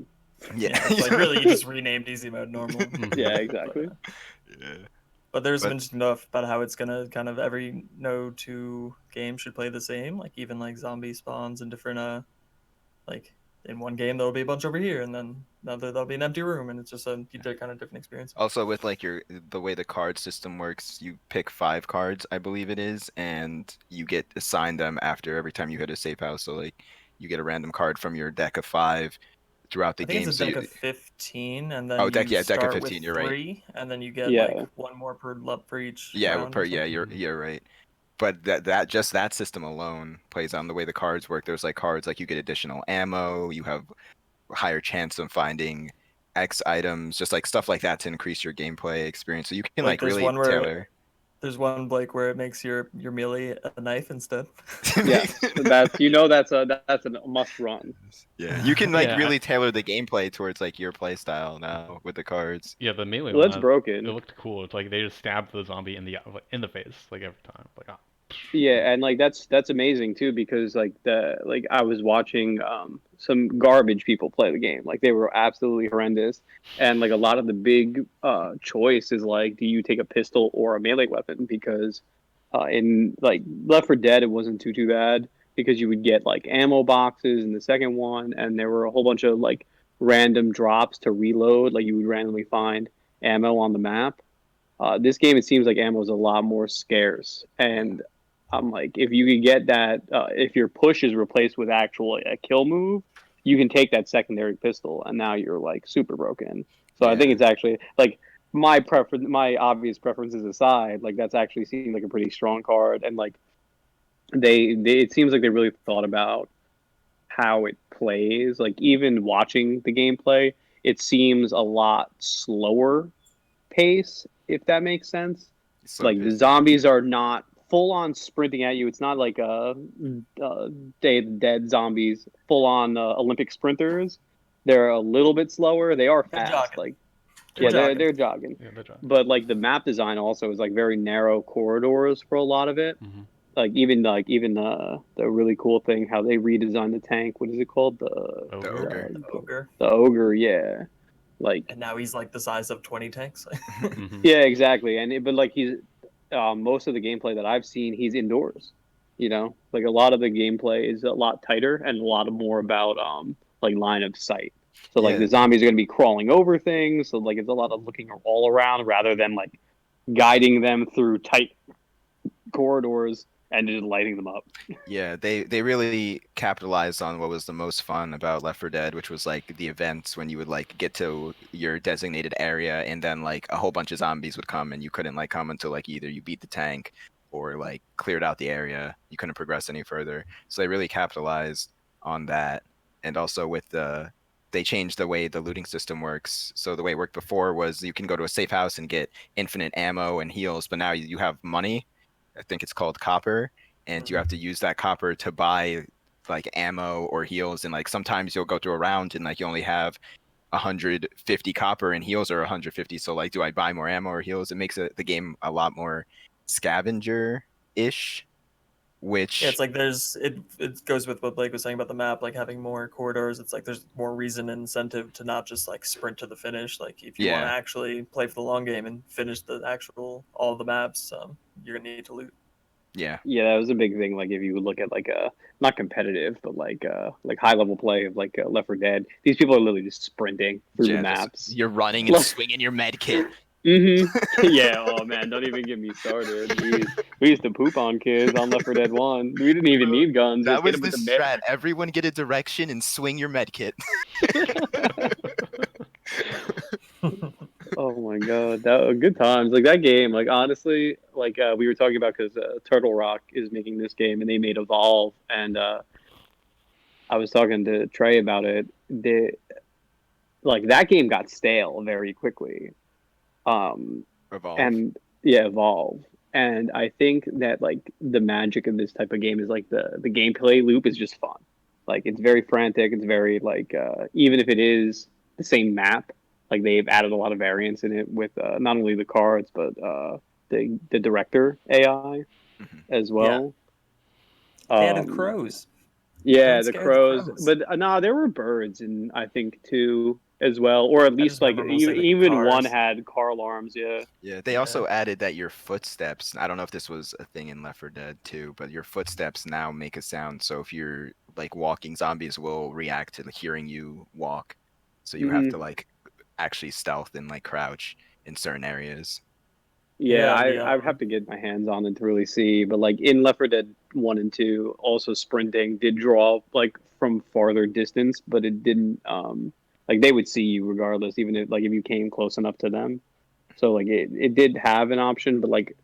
[SPEAKER 2] Yeah.
[SPEAKER 1] It's like really you just renamed easy mode normal.
[SPEAKER 3] Yeah, exactly.
[SPEAKER 2] Yeah.
[SPEAKER 1] But there's some
[SPEAKER 2] But
[SPEAKER 1] interesting stuff about how it's gonna kind of every no two game should play the same. Like even like zombie spawns and different like in one game there'll be a bunch over here, and then another there'll be an empty room, and it's just a kind of different experience.
[SPEAKER 2] also with like the way the card system works, you pick 5 cards, I believe it is, and you get assigned them after every time you hit a safe house. So like you get a random card from your deck of 5 throughout the
[SPEAKER 1] I think it's
[SPEAKER 2] game.
[SPEAKER 1] a
[SPEAKER 2] So
[SPEAKER 1] deck
[SPEAKER 2] you,
[SPEAKER 1] of 15, and then
[SPEAKER 2] oh deck,
[SPEAKER 1] you
[SPEAKER 2] yeah, deck of
[SPEAKER 1] start with
[SPEAKER 2] 15. You're right.
[SPEAKER 1] 3, and then you get like
[SPEAKER 3] Yeah.
[SPEAKER 1] one more per for each
[SPEAKER 2] Yeah,
[SPEAKER 1] round or
[SPEAKER 2] yeah,
[SPEAKER 1] something.
[SPEAKER 2] you're right. But that just that system alone plays on the way the cards work. There's like cards like you get additional ammo, you have higher chance of finding X items, just like stuff like that to increase your gameplay experience. So you can
[SPEAKER 1] Like
[SPEAKER 2] like really tailor.
[SPEAKER 1] there's one Blake where it makes your melee a knife instead.
[SPEAKER 3] Yes, that's that's a must run.
[SPEAKER 2] Yeah, you can like
[SPEAKER 4] Yeah,
[SPEAKER 2] really tailor the gameplay towards like your play style now with the cards.
[SPEAKER 4] yeah, the melee
[SPEAKER 3] Well,
[SPEAKER 4] one,
[SPEAKER 3] that's
[SPEAKER 4] it
[SPEAKER 3] broken.
[SPEAKER 4] looked cool. It's like they just stabbed the zombie in the face like every time. Like, ah.
[SPEAKER 3] Yeah, and like that's amazing too because like I was watching some garbage people play the game. Like they were absolutely horrendous. And like a lot of the big choice is like do you take a pistol or a melee weapon because in like Left 4 Dead it wasn't too bad because you would get like ammo boxes in the second one and there were a whole bunch of like random drops to reload like you would randomly find ammo on the map. This game, it seems like ammo is a lot more scarce, and I'm like, if you could get that, if your push is replaced with actual a kill move, you can take that secondary pistol, and now you're like super broken. So I think
[SPEAKER 2] Yeah,
[SPEAKER 3] it's actually like my preference, my obvious preferences aside, like that's actually seemed like a pretty strong card, and like they it seems like they really thought about how it plays. Like even watching the gameplay, it seems a lot slower pace, if that makes sense.
[SPEAKER 2] slow
[SPEAKER 3] Like the
[SPEAKER 2] paced. Yeah,
[SPEAKER 3] zombies are not full on sprinting at you. It's not like Day of the Dead zombies, full on Olympic sprinters. They're a little bit slower. They are
[SPEAKER 1] They're
[SPEAKER 3] fast.
[SPEAKER 1] jogging.
[SPEAKER 3] Like
[SPEAKER 1] They're
[SPEAKER 3] yeah,
[SPEAKER 1] jogging.
[SPEAKER 3] they're jogging.
[SPEAKER 4] Yeah, that's right.
[SPEAKER 3] But like the map design also is like very narrow corridors for a lot of it.
[SPEAKER 4] Hmm.
[SPEAKER 3] Even the really cool thing how they redesigned the tank. What is it called?
[SPEAKER 2] the
[SPEAKER 4] Ogre.
[SPEAKER 2] ogre.
[SPEAKER 3] The,
[SPEAKER 1] Ogre.
[SPEAKER 3] the ogre. Yeah, like
[SPEAKER 1] And now he's like the size of 20 tanks.
[SPEAKER 4] Hmm.
[SPEAKER 3] yeah, exactly. But like he's most of the gameplay that I've seen, he's indoors. You know, like a lot of the gameplay is a lot tighter and a lot more about like line of sight. So like
[SPEAKER 2] Yeah,
[SPEAKER 3] the zombies are gonna be crawling over things. So like it's a lot of looking all around rather than like guiding them through tight corridors and just lighting them up.
[SPEAKER 2] yeah, they really capitalized on what was the most fun about Left 4 Dead, which was like the events when you would like get to your designated area and then like a whole bunch of zombies would come and you couldn't like come until like either you beat the tank or like cleared out the area. You couldn't progress any further. So they really capitalized on that. And also with they changed the way the looting system works. So the way it worked before was you can go to a safe house and get infinite ammo and heals, but now you have money. I think it's called copper, and you have to use that copper to buy like ammo or heals. And like sometimes you'll go through a round and like you only have 150 copper and heals are 150. So like, do I buy more ammo or heals? It makes the game a lot more scavenger-ish,
[SPEAKER 1] Yeah,
[SPEAKER 2] which
[SPEAKER 1] it's like it goes with what Blake was saying about the map, like having more corridors. It's like there's more reason and incentive to not just like sprint to the finish. Like if you want to
[SPEAKER 2] yeah,
[SPEAKER 1] actually play for the long game and finish the actual all the maps, you're gonna need to loot.
[SPEAKER 2] yeah,
[SPEAKER 3] Yeah, that was a big thing. Like if you would look at like a not competitive, but like high level play of like Left 4 Dead, these people are literally just sprinting through the
[SPEAKER 2] yeah. Just
[SPEAKER 3] maps.
[SPEAKER 2] you're running and swinging your med kit.
[SPEAKER 3] Yeah. Oh man, don't even get me started. Jeez. We used to poop on kids on Left 4 Dead 1. We didn't even need guns.
[SPEAKER 2] That
[SPEAKER 3] Just hit
[SPEAKER 2] was
[SPEAKER 3] them
[SPEAKER 2] the
[SPEAKER 3] with the med.
[SPEAKER 2] strat. Everyone get a direction and swing your med kit.
[SPEAKER 3] Oh my god, that good times. Like that game. Like honestly, like we were talking about because Turtle Rock is making this game and they made Evolve, and I was talking to Trey about it. Like that game got stale very quickly. Um,
[SPEAKER 2] Evolve.
[SPEAKER 3] and yeah, Evolve. And I think that like the magic of this type of game is like the gameplay loop is just fun. Like it's very frantic. It's very like even if it is the same map, like they've added a lot of variance in it with not only the cards but the director AI
[SPEAKER 2] Mhm.
[SPEAKER 3] as
[SPEAKER 1] Yeah,
[SPEAKER 3] well.
[SPEAKER 1] they added
[SPEAKER 3] Um,
[SPEAKER 1] crows.
[SPEAKER 3] yeah,
[SPEAKER 1] Don't
[SPEAKER 3] the
[SPEAKER 1] scare the
[SPEAKER 3] crows,
[SPEAKER 1] crows.
[SPEAKER 3] but no, there were birds, and I think too. as well, or at
[SPEAKER 1] I just
[SPEAKER 3] least like
[SPEAKER 1] remember mostly the
[SPEAKER 3] even one
[SPEAKER 1] cars.
[SPEAKER 3] had car alarms. Yeah.
[SPEAKER 2] Yeah, they also added that your footsteps, I don't know if this was a thing in Left 4 Dead 2, but your footsteps now make a sound. So if you're like walking, zombies will react to hearing you walk. So you have
[SPEAKER 3] hmm
[SPEAKER 2] to like actually stealth and like crouch in certain areas.
[SPEAKER 3] Yeah,
[SPEAKER 1] Yeah, the
[SPEAKER 3] I have to get my hands on it to really see. But like in Left 4 Dead 1 and 2, also sprinting did draw like from farther distance, but it didn't like they would see you regardless, even if like if you came close enough to them. So like it did have an option, but like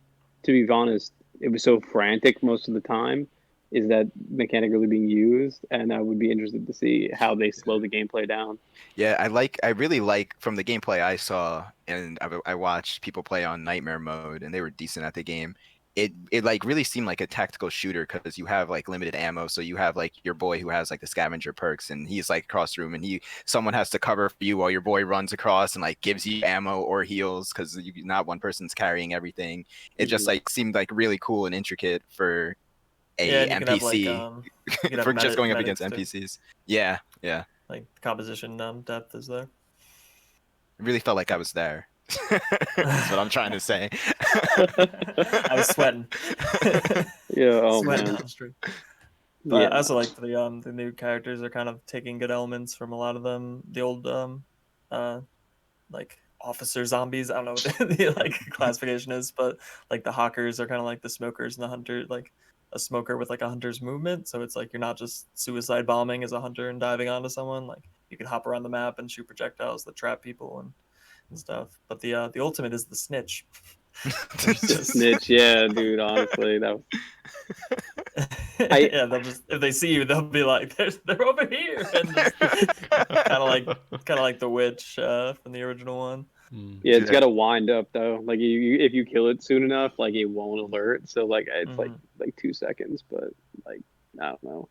[SPEAKER 3] to be honest, it was so frantic most of the time. Is that mechanic really being used? And I would be interested to see how they slow the gameplay down.
[SPEAKER 2] Yeah, I really like from the gameplay I saw, and I watched people play on Nightmare mode, and they were decent at the game. It like really seemed like a tactical shooter because you have like limited ammo, so you have like your boy who has like the scavenger perks, and he's like across the room, and someone has to cover for you while your boy runs across and like gives you ammo or heals because not one person's carrying everything. It just
[SPEAKER 3] Mhm.
[SPEAKER 2] like seemed like really cool and intricate for
[SPEAKER 1] yeah,
[SPEAKER 2] a
[SPEAKER 1] and you can have like
[SPEAKER 2] NPC
[SPEAKER 1] you can have
[SPEAKER 2] for just going up against
[SPEAKER 1] medics too.
[SPEAKER 2] NPCs. Yeah, yeah.
[SPEAKER 1] Like composition depth is there.
[SPEAKER 2] It really felt like I was there. Is what I'm trying to say.
[SPEAKER 1] I was sweating.
[SPEAKER 3] Yeah. Oh
[SPEAKER 1] Sweating
[SPEAKER 3] man.
[SPEAKER 1] on the street.
[SPEAKER 3] Yeah.
[SPEAKER 1] But I also like the new characters are kind of taking good elements from a lot of them. The old uh like officer zombies. I don't know what the like classification is, but like the hawkers are kind of like the smokers and the hunter, like a smoker with like a hunter's movement. So it's like you're not just suicide bombing as a hunter and diving onto someone. Like you can hop around the map and shoot projectiles that trap people and stuff. But the ultimate is the snitch. Which is
[SPEAKER 3] The
[SPEAKER 1] just
[SPEAKER 3] snitch. Yeah, dude. Honestly, that was, I.
[SPEAKER 1] yeah, they'll just if they see you, they'll be like, they're over here," and just kind of like the witch from the original one.
[SPEAKER 4] Mm.
[SPEAKER 3] Yeah, it's got
[SPEAKER 2] Dude,
[SPEAKER 3] to wind up though. Like if you kill it soon enough, like it won't alert. So like it's
[SPEAKER 1] Hmm.
[SPEAKER 3] like 2 seconds, but like I don't know.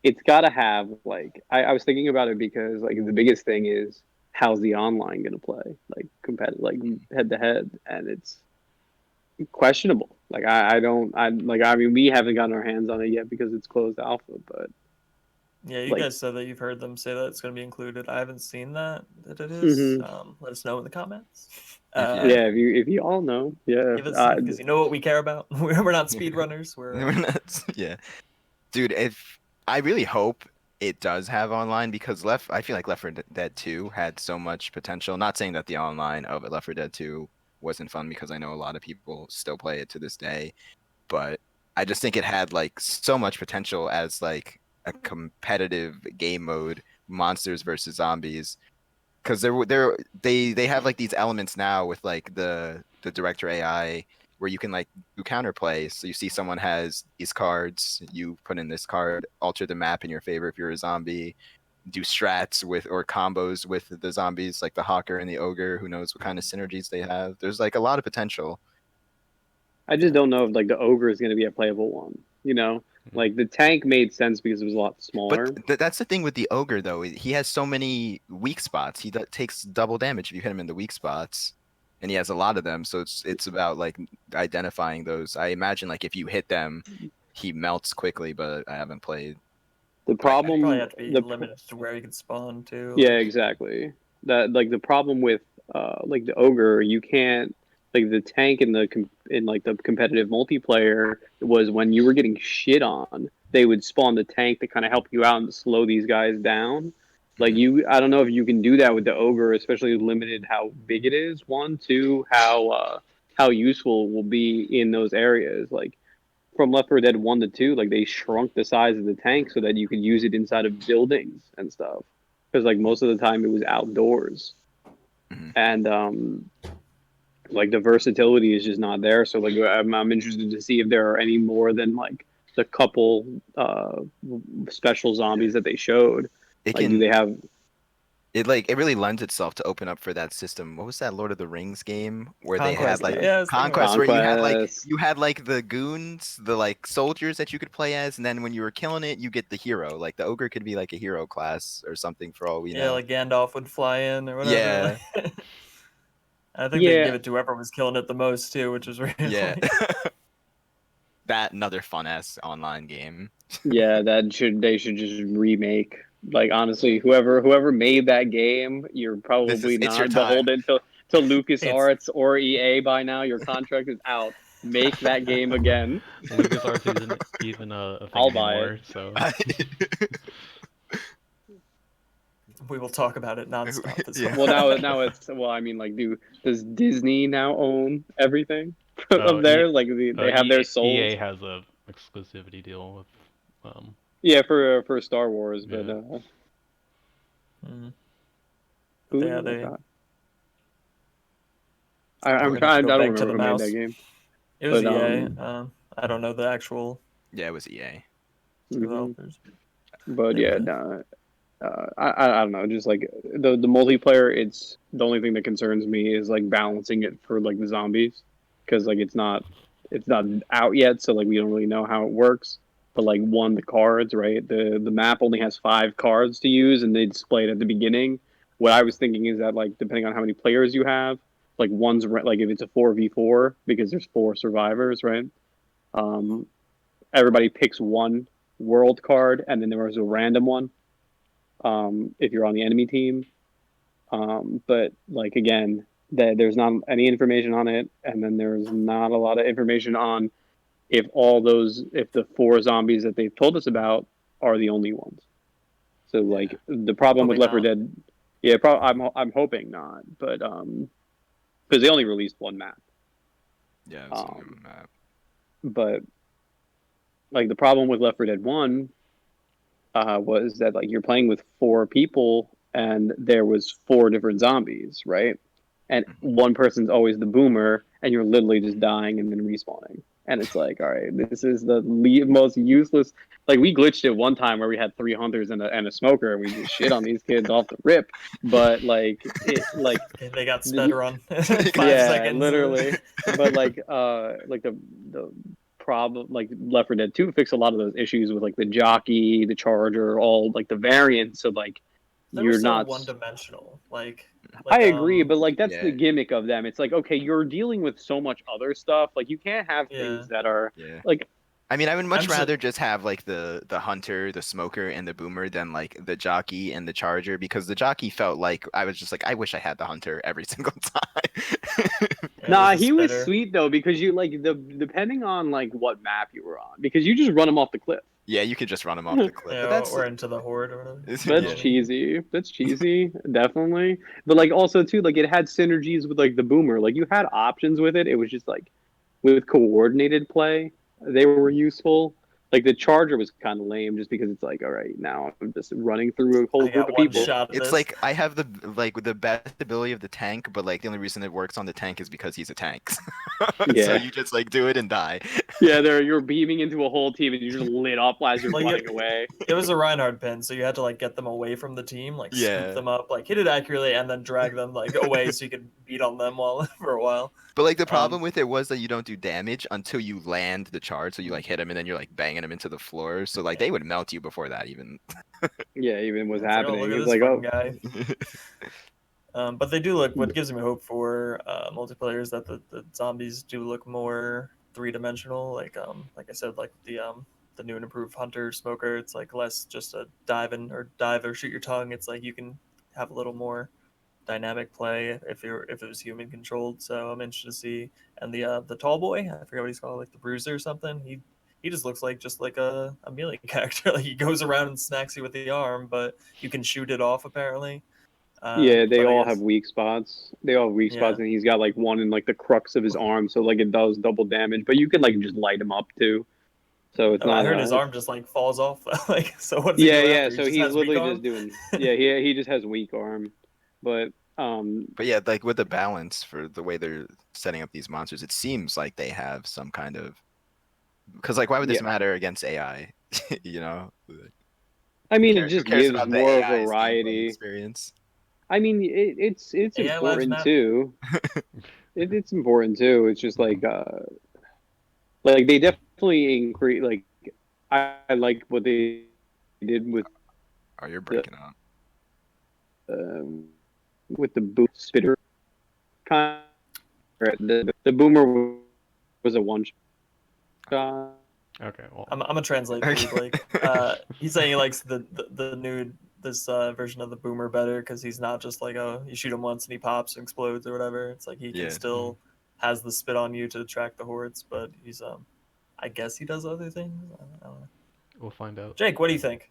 [SPEAKER 3] It's got to have like I was thinking about it because like the biggest thing is how's the online gonna play like competitive like head to head, and it's questionable. Like I don't I like I mean we haven't gotten our hands on it yet because it's closed alpha, but
[SPEAKER 1] Yeah, you
[SPEAKER 3] like
[SPEAKER 1] guys said that you've heard them say that it's going to be included. I haven't seen that it is.
[SPEAKER 3] hmm
[SPEAKER 1] Let us know in the comments.
[SPEAKER 2] if you,
[SPEAKER 3] yeah, if you all know, yeah,
[SPEAKER 1] Give us because you know what we care about. We're not speedrunners.
[SPEAKER 2] we're not, yeah, dude. If I really hope it does have online because I feel like Left 4 Dead 2 had so much potential. Not saying that the online of Left 4 Dead 2 wasn't fun because I know a lot of people still play it to this day, but I just think it had like so much potential as like a competitive game mode, monsters versus zombies. Because they have like these elements now with like the director AI where you can like do counterplay. So you see someone has these cards, you put in this card, alter the map in your favor if you're a zombie, do strats with or combos with the zombies like the hawker and the ogre. Who knows what kind of synergies they have? There's like a lot of potential.
[SPEAKER 3] I just don't know if like the ogre is going to be a playable one. You know,
[SPEAKER 4] Mm.
[SPEAKER 3] like the tank made sense because it was a lot
[SPEAKER 2] But
[SPEAKER 3] smaller.
[SPEAKER 2] that's the thing with the ogre though. He has so many weak spots. He takes double damage if you hit him in the weak spots, and he has a lot of them. So it's about like identifying those. I imagine like if you hit them, he melts quickly. But I haven't played.
[SPEAKER 3] The
[SPEAKER 2] Like
[SPEAKER 1] You probably
[SPEAKER 3] problem,
[SPEAKER 1] have to be limited to where you can spawn too.
[SPEAKER 3] yeah,
[SPEAKER 1] Like,
[SPEAKER 3] exactly. That like the problem with like the ogre, you can't like the tank in in like the competitive multiplayer was when you were getting shit on, they would spawn the tank to kind of help you out and to slow these guys down. Like
[SPEAKER 2] mhm.
[SPEAKER 3] I don't know if you can do that with the ogre, especially limited how big it is. One, two, how useful it will be in those areas. Like from Left 4 Dead 1 to 2, like they shrunk the size of the tank so that you could use it inside of buildings and stuff. Because like most of the time it was outdoors,
[SPEAKER 2] Mhm.
[SPEAKER 3] and like the versatility is just not there. So like I'm interested to see if there are any more than like the couple special zombies that they showed.
[SPEAKER 2] It
[SPEAKER 3] Like, do
[SPEAKER 2] can
[SPEAKER 3] they have?
[SPEAKER 2] it really lends itself to open up for that system. What was that Lord of the Rings game where they had
[SPEAKER 1] Conquest.
[SPEAKER 2] like
[SPEAKER 1] Yeah, I was thinking about
[SPEAKER 2] conquest
[SPEAKER 1] that.
[SPEAKER 2] where
[SPEAKER 3] Conquest.
[SPEAKER 2] you had like the goons, the like soldiers that you could play as, and then when you were killing it, you get the hero. Like the ogre could be like a hero class or something for all we
[SPEAKER 1] Yeah,
[SPEAKER 2] know.
[SPEAKER 1] like Gandalf would fly in or whatever.
[SPEAKER 2] Yeah,
[SPEAKER 1] Like, I think they'd
[SPEAKER 3] Yeah,
[SPEAKER 1] give it to whoever was killing it the most too, which was really
[SPEAKER 2] yeah.
[SPEAKER 1] funny.
[SPEAKER 2] That another fun ass online game.
[SPEAKER 3] yeah. That should they should just remake. Like honestly, whoever made that game, you're probably
[SPEAKER 2] it's your
[SPEAKER 3] not
[SPEAKER 2] time.
[SPEAKER 3] beholden to LucasArts or EA by now. Your contract is out. Make that game again.
[SPEAKER 4] LucasArts isn't even a thing
[SPEAKER 3] I'll buy it.
[SPEAKER 4] anymore, so
[SPEAKER 1] We will talk about it nonstop. This
[SPEAKER 2] Yeah.
[SPEAKER 3] Well, now it's well. I mean, like, does Disney now own everything
[SPEAKER 4] oh,
[SPEAKER 3] of theirs? Like, they have their
[SPEAKER 4] EA
[SPEAKER 3] souls.
[SPEAKER 4] has a exclusivity deal with
[SPEAKER 3] Yeah, for Star Wars, but
[SPEAKER 4] yeah.
[SPEAKER 1] Mm.
[SPEAKER 3] who?
[SPEAKER 1] Yeah,
[SPEAKER 3] Oh,
[SPEAKER 1] they
[SPEAKER 3] God.
[SPEAKER 1] we're
[SPEAKER 3] I'm
[SPEAKER 1] gonna have to
[SPEAKER 3] trying.
[SPEAKER 1] go
[SPEAKER 3] I don't
[SPEAKER 1] back to
[SPEAKER 3] remember
[SPEAKER 1] the
[SPEAKER 3] who made that
[SPEAKER 1] mouse.
[SPEAKER 3] game,
[SPEAKER 1] It was
[SPEAKER 3] but
[SPEAKER 1] EA. I don't know the actual
[SPEAKER 2] Yeah, it was EA.
[SPEAKER 3] mhm.
[SPEAKER 1] developers.
[SPEAKER 3] But
[SPEAKER 1] They
[SPEAKER 3] yeah,
[SPEAKER 1] were-
[SPEAKER 3] no, I don't know. Just like the multiplayer, it's the only thing that concerns me is like balancing it for like the zombies, because like it's not out yet, so like we don't really know how it works. But like the cards, right? The map only has 5 cards to use, and they display it at the beginning. What I was thinking is that like depending on how many players you have, like like if it's a 4v4 because there's 4 survivors, right? Um, Everybody picks one world card, and then there was a random one if you're on the enemy team. But like again, there's not any information on it, and then there's not a lot of information on if the 4 zombies that they've told us about are the only ones. So
[SPEAKER 2] Yeah.
[SPEAKER 3] like the problem with
[SPEAKER 1] Probably
[SPEAKER 3] Left 4
[SPEAKER 1] not.
[SPEAKER 3] Dead, yeah, I'm hoping not, but because they only released one map.
[SPEAKER 2] Yeah, it was only
[SPEAKER 3] Um,
[SPEAKER 2] on the map.
[SPEAKER 3] but like the problem with Left 4 Dead 1 was that like you're playing with 4 people and there was 4 different zombies, right? And
[SPEAKER 2] Mhm.
[SPEAKER 3] one person's always the boomer, and you're literally just dying and then respawning. And it's like, all right, this is the most useless. Like we glitched it one time where we had 3 hunters and a smoker, and we just shit on these kids off the rip. But
[SPEAKER 1] They got sped run in 5
[SPEAKER 3] yeah,
[SPEAKER 1] seconds.
[SPEAKER 3] literally. But like the problem, like Left 4 Dead 2 fixed a lot of those issues with like the jockey, the charger, all like the variants. So like
[SPEAKER 1] They were
[SPEAKER 3] you're
[SPEAKER 1] so
[SPEAKER 3] not.
[SPEAKER 1] one-dimensional.
[SPEAKER 3] I agree, but like that's the
[SPEAKER 2] Yeah,
[SPEAKER 3] gimmick of them. It's like okay, you're dealing with so much other stuff. Like you can't have
[SPEAKER 1] yeah.
[SPEAKER 3] things that are
[SPEAKER 2] yeah.
[SPEAKER 3] like
[SPEAKER 2] I mean, I would much
[SPEAKER 1] I'm just
[SPEAKER 2] rather just have like the hunter, the smoker, and the boomer than like the jockey and the charger because the jockey felt like I was just like I wish I had the hunter every single time.
[SPEAKER 1] yeah,
[SPEAKER 3] nah.
[SPEAKER 1] there's a
[SPEAKER 3] He was
[SPEAKER 1] spitter.
[SPEAKER 3] sweet though because you like the depending on like what map you were on because you just run him off the cliff.
[SPEAKER 2] Yeah, you could just run him off the cliff, but
[SPEAKER 1] Yeah,
[SPEAKER 2] that's
[SPEAKER 1] or into the horde or whatever.
[SPEAKER 3] That's
[SPEAKER 2] yeah,
[SPEAKER 1] Colony.
[SPEAKER 3] cheesy. That's cheesy, definitely. But like also too, like it had synergies with like the boomer. Like you had options with it. It was just like with coordinated play, they were useful. Like the charger was kind of lame just because it's like, all right, now I'm just running through a whole
[SPEAKER 1] I
[SPEAKER 3] group
[SPEAKER 1] got
[SPEAKER 3] of
[SPEAKER 1] one
[SPEAKER 3] people.
[SPEAKER 1] shot at
[SPEAKER 2] it's
[SPEAKER 1] this.
[SPEAKER 2] like I have the best ability of the tank, but like the only reason it works on the tank is because he's a tank. So
[SPEAKER 3] Yeah.
[SPEAKER 2] you just like do it and die.
[SPEAKER 3] Yeah, you're beaming into a whole team and you just lit up as you're
[SPEAKER 1] Like
[SPEAKER 3] running away.
[SPEAKER 1] it was a Reinhardt pin, so you had to like get them away from the team, like scoop
[SPEAKER 2] Yeah.
[SPEAKER 1] them up, like hit it accurately, and then drag them like away so you could beat on them while for a while.
[SPEAKER 2] But like the
[SPEAKER 1] Um,
[SPEAKER 2] problem with it was that you don't do damage until you land the charge. So you like hit him and then you're like banging him into the floor. So like they would melt you before that even.
[SPEAKER 3] Yeah, even what's
[SPEAKER 1] it's like, oh, look
[SPEAKER 3] happening.
[SPEAKER 1] at
[SPEAKER 3] It's
[SPEAKER 1] this
[SPEAKER 3] like,
[SPEAKER 1] fucking
[SPEAKER 3] oh,
[SPEAKER 1] guy. But they do look. What gives me hope for multiplayer is that the zombies do look more three-dimensional. Like I said, like the new and improved hunter smoker. It's like less just a dive or shoot your tongue. It's like you can have a little more dynamic play if it was human controlled. So I'm interested to see. And the tall boy, I forget what he's called, like the bruiser or something. He just looks like a melee character. Like he goes around and smacks you with the arm, but you can shoot it off apparently.
[SPEAKER 3] yeah, they
[SPEAKER 1] But I
[SPEAKER 3] all have
[SPEAKER 1] guess
[SPEAKER 3] weak spots. They all have weak
[SPEAKER 1] yeah.
[SPEAKER 3] spots, and he's got like one in like the crux of his arm, so like it does double damage. But you can like just light him up too, so it's
[SPEAKER 1] Oh, I
[SPEAKER 3] not
[SPEAKER 1] heard his
[SPEAKER 3] it's
[SPEAKER 1] arm just like falls off. Like, so what does he
[SPEAKER 3] yeah,
[SPEAKER 1] do
[SPEAKER 3] yeah.
[SPEAKER 1] after? He
[SPEAKER 3] So
[SPEAKER 1] just
[SPEAKER 3] he's
[SPEAKER 1] has weak
[SPEAKER 3] literally just
[SPEAKER 1] arm.
[SPEAKER 3] doing yeah, he just has weak arm, but
[SPEAKER 2] But yeah, like with the balance for the way they're setting up these monsters, it seems like they have some kind of because like why would this
[SPEAKER 3] yeah.
[SPEAKER 2] matter against AI? You know,
[SPEAKER 3] I mean, it
[SPEAKER 2] who
[SPEAKER 3] just
[SPEAKER 2] cares
[SPEAKER 3] gives
[SPEAKER 2] about the
[SPEAKER 3] more
[SPEAKER 2] AI's gameplay
[SPEAKER 3] variety.
[SPEAKER 2] experience?
[SPEAKER 3] I mean, it's
[SPEAKER 1] AI Labs
[SPEAKER 3] important
[SPEAKER 1] map.
[SPEAKER 3] too. It's important too. It's just like they definitely increase. Like I like what they did
[SPEAKER 2] Oh, you're
[SPEAKER 3] the
[SPEAKER 2] breaking up.
[SPEAKER 3] with the boot spitter kind. The boomer was a one shot.
[SPEAKER 4] Okay, well,
[SPEAKER 1] I'm gonna translate for you, Blake. He's saying he likes the new this version of the boomer better because he's not just like you shoot him once and he pops and explodes or whatever. It's like he can
[SPEAKER 2] Yeah.
[SPEAKER 1] still has the spit on you to attract the hordes, but he's I guess he does other things. I don't know.
[SPEAKER 4] We'll find out.
[SPEAKER 1] Jake, what do you think?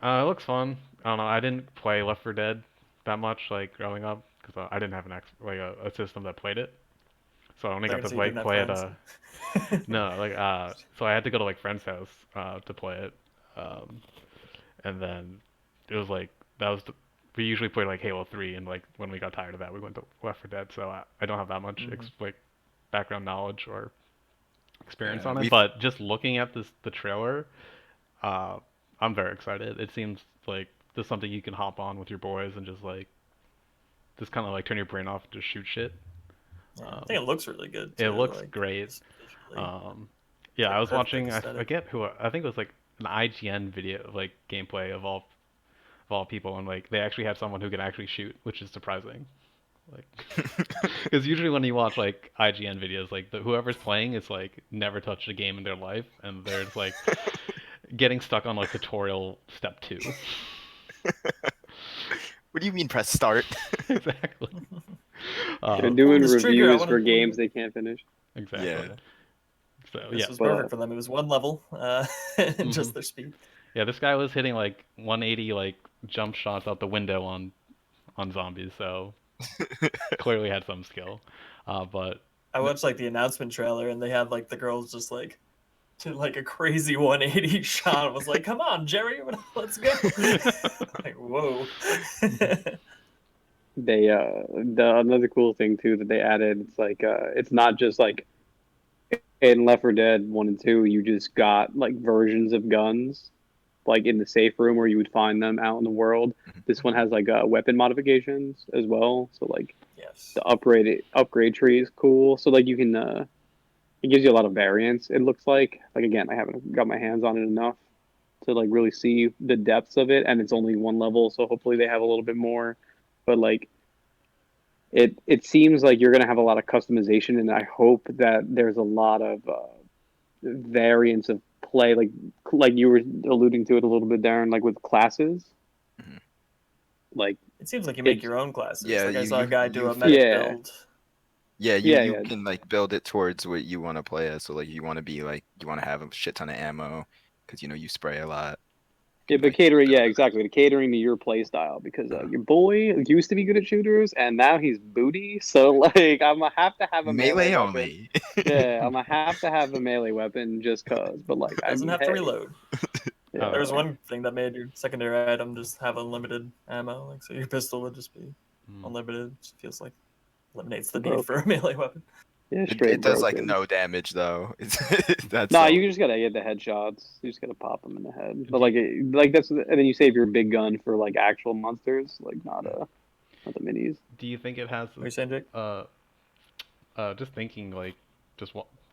[SPEAKER 4] It looks fun. I don't know. I didn't play Left 4 Dead that much like growing up because I didn't have a system that played it, so I only got to
[SPEAKER 1] So you didn't have
[SPEAKER 4] play it.
[SPEAKER 1] friends?
[SPEAKER 4] No, so I had to go to like friend's house to play it, um, and then it was like that was we usually play like Halo 3, and like when we got tired of that, we went to Left 4 Dead. So I don't have that much like background knowledge or experience on it,
[SPEAKER 2] We've
[SPEAKER 4] but just looking at the trailer, uh, I'm very excited. It seems like there's something you can hop on with your boys and just kind of like turn your brain off and just shoot shit.
[SPEAKER 1] Yeah, I think it looks really good
[SPEAKER 4] It
[SPEAKER 1] too.
[SPEAKER 4] looks
[SPEAKER 1] Like,
[SPEAKER 4] great.
[SPEAKER 1] visually.
[SPEAKER 4] Yeah,
[SPEAKER 1] Like
[SPEAKER 4] I was
[SPEAKER 1] perfect
[SPEAKER 4] watching. I
[SPEAKER 1] aesthetic.
[SPEAKER 4] forget who. I think it was like an IGN video, like gameplay of all people, and like they actually had someone who can actually shoot, which is surprising. Like, because usually when you watch like IGN videos, like whoever's playing is like never touched a game in their life, and they're just like getting stuck on like tutorial step 2.
[SPEAKER 2] What do you mean press start?
[SPEAKER 4] Exactly.
[SPEAKER 3] They're doing
[SPEAKER 1] this trigger, I
[SPEAKER 3] reviews
[SPEAKER 1] wanna
[SPEAKER 3] for
[SPEAKER 1] play
[SPEAKER 3] games
[SPEAKER 1] it.
[SPEAKER 3] they can't finish.
[SPEAKER 4] Exactly.
[SPEAKER 2] Yeah.
[SPEAKER 4] So
[SPEAKER 1] This
[SPEAKER 4] yeah.
[SPEAKER 1] was
[SPEAKER 3] But
[SPEAKER 1] perfect for them. It was one level, and
[SPEAKER 4] hmm
[SPEAKER 1] just their speed.
[SPEAKER 4] Yeah, this guy was hitting like 180 like jump shots out the window on zombies, so clearly had some skill. But
[SPEAKER 1] I watched like the announcement trailer, and they had like the girls just like to like a crazy 180 shot. I was like, "Come on, Jerry, let's go!" Like, whoa.
[SPEAKER 3] they another cool thing too that they added, it's like it's not just like in Left 4 Dead 1 and 2, you just got like versions of guns like in the safe room where you would find them out in the world. This one has like weapon modifications as well. So like
[SPEAKER 1] Yes.
[SPEAKER 3] the upgrade tree is cool. So like you can it gives you a lot of variance. It looks like again, I haven't got my hands on it enough to like really see the depths of it, and it's only one level, so hopefully they have a little bit more. But like it seems like you're gonna have a lot of customization, and I hope that there's a lot of variance of play, like you were alluding to it a little bit, Darren, like with classes.
[SPEAKER 2] Mhm.
[SPEAKER 3] Like
[SPEAKER 1] It seems like you make
[SPEAKER 3] it's
[SPEAKER 1] your own classes.
[SPEAKER 2] Yeah,
[SPEAKER 1] Like I
[SPEAKER 2] you
[SPEAKER 1] saw a
[SPEAKER 2] you
[SPEAKER 1] guy do a
[SPEAKER 2] you've
[SPEAKER 1] medic
[SPEAKER 3] yeah,
[SPEAKER 1] build.
[SPEAKER 2] yeah,
[SPEAKER 3] yeah,
[SPEAKER 2] you
[SPEAKER 3] yeah,
[SPEAKER 2] can like build it towards what you want to play as. So like you want to be like you want to have a shit ton of ammo because you spray a lot.
[SPEAKER 3] yeah.
[SPEAKER 2] You can,
[SPEAKER 3] But
[SPEAKER 2] like
[SPEAKER 3] catering, yeah,
[SPEAKER 2] build it.
[SPEAKER 3] exactly. The catering to your play style, because
[SPEAKER 2] Uh,
[SPEAKER 3] your boy used to be good at shooters, and now he's booty. So like, I'm gonna have to have a melee
[SPEAKER 2] melee
[SPEAKER 3] weapon.
[SPEAKER 2] only.
[SPEAKER 3] Yeah, I'm gonna have to have a melee weapon just cause. But like, I
[SPEAKER 1] Doesn't
[SPEAKER 3] mean,
[SPEAKER 1] have to
[SPEAKER 3] hey,
[SPEAKER 1] reload.
[SPEAKER 4] I
[SPEAKER 1] There
[SPEAKER 4] don't
[SPEAKER 3] yeah,
[SPEAKER 1] was
[SPEAKER 4] know.
[SPEAKER 1] one thing that made your secondary item just have unlimited ammo. Like so, your pistol would just be
[SPEAKER 4] Mm.
[SPEAKER 1] unlimited. It feels like eliminates the need
[SPEAKER 3] broke.
[SPEAKER 1] for a melee weapon.
[SPEAKER 3] Yeah,
[SPEAKER 2] It
[SPEAKER 3] straight
[SPEAKER 2] does
[SPEAKER 3] broke,
[SPEAKER 2] like
[SPEAKER 3] dude.
[SPEAKER 2] no damage though. It's that's
[SPEAKER 3] Nah,
[SPEAKER 2] all.
[SPEAKER 3] you just gotta get the headshots. You just gotta pop them in the head. But
[SPEAKER 4] Do
[SPEAKER 3] like,
[SPEAKER 4] you,
[SPEAKER 3] like that's, and then you save your big gun for like actual monsters, like not the minis.
[SPEAKER 4] do you think it has
[SPEAKER 1] What are you saying, Jake?
[SPEAKER 4] uh just thinking like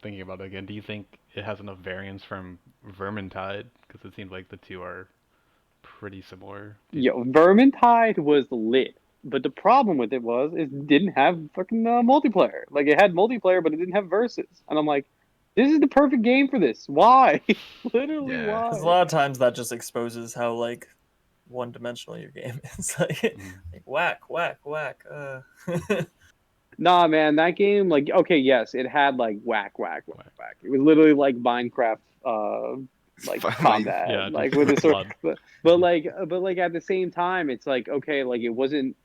[SPEAKER 4] thinking about it again, do you think it has enough variance from Vermintide? Because it seems like the two are pretty similar.
[SPEAKER 3] Yo, Vermintide was lit, but the problem with it was it didn't have fucking multiplayer. Like it had multiplayer, but it didn't have versus. And I'm like, this is the perfect game for this. Why? Literally,
[SPEAKER 2] Yeah.
[SPEAKER 1] Because a
[SPEAKER 3] why?
[SPEAKER 1] lot of times that just exposes how like one-dimensional your game is.
[SPEAKER 4] Mm.
[SPEAKER 1] Like whack, whack, whack.
[SPEAKER 3] Nah, man, that game, like, okay, yes, it had like whack, whack, whack,
[SPEAKER 4] Like,
[SPEAKER 3] whack. It was literally like Minecraft, like
[SPEAKER 2] Like
[SPEAKER 3] combat,
[SPEAKER 4] yeah,
[SPEAKER 3] like
[SPEAKER 4] just
[SPEAKER 3] with the sword.
[SPEAKER 4] blood.
[SPEAKER 3] But at the same time, it's like, okay, like it wasn't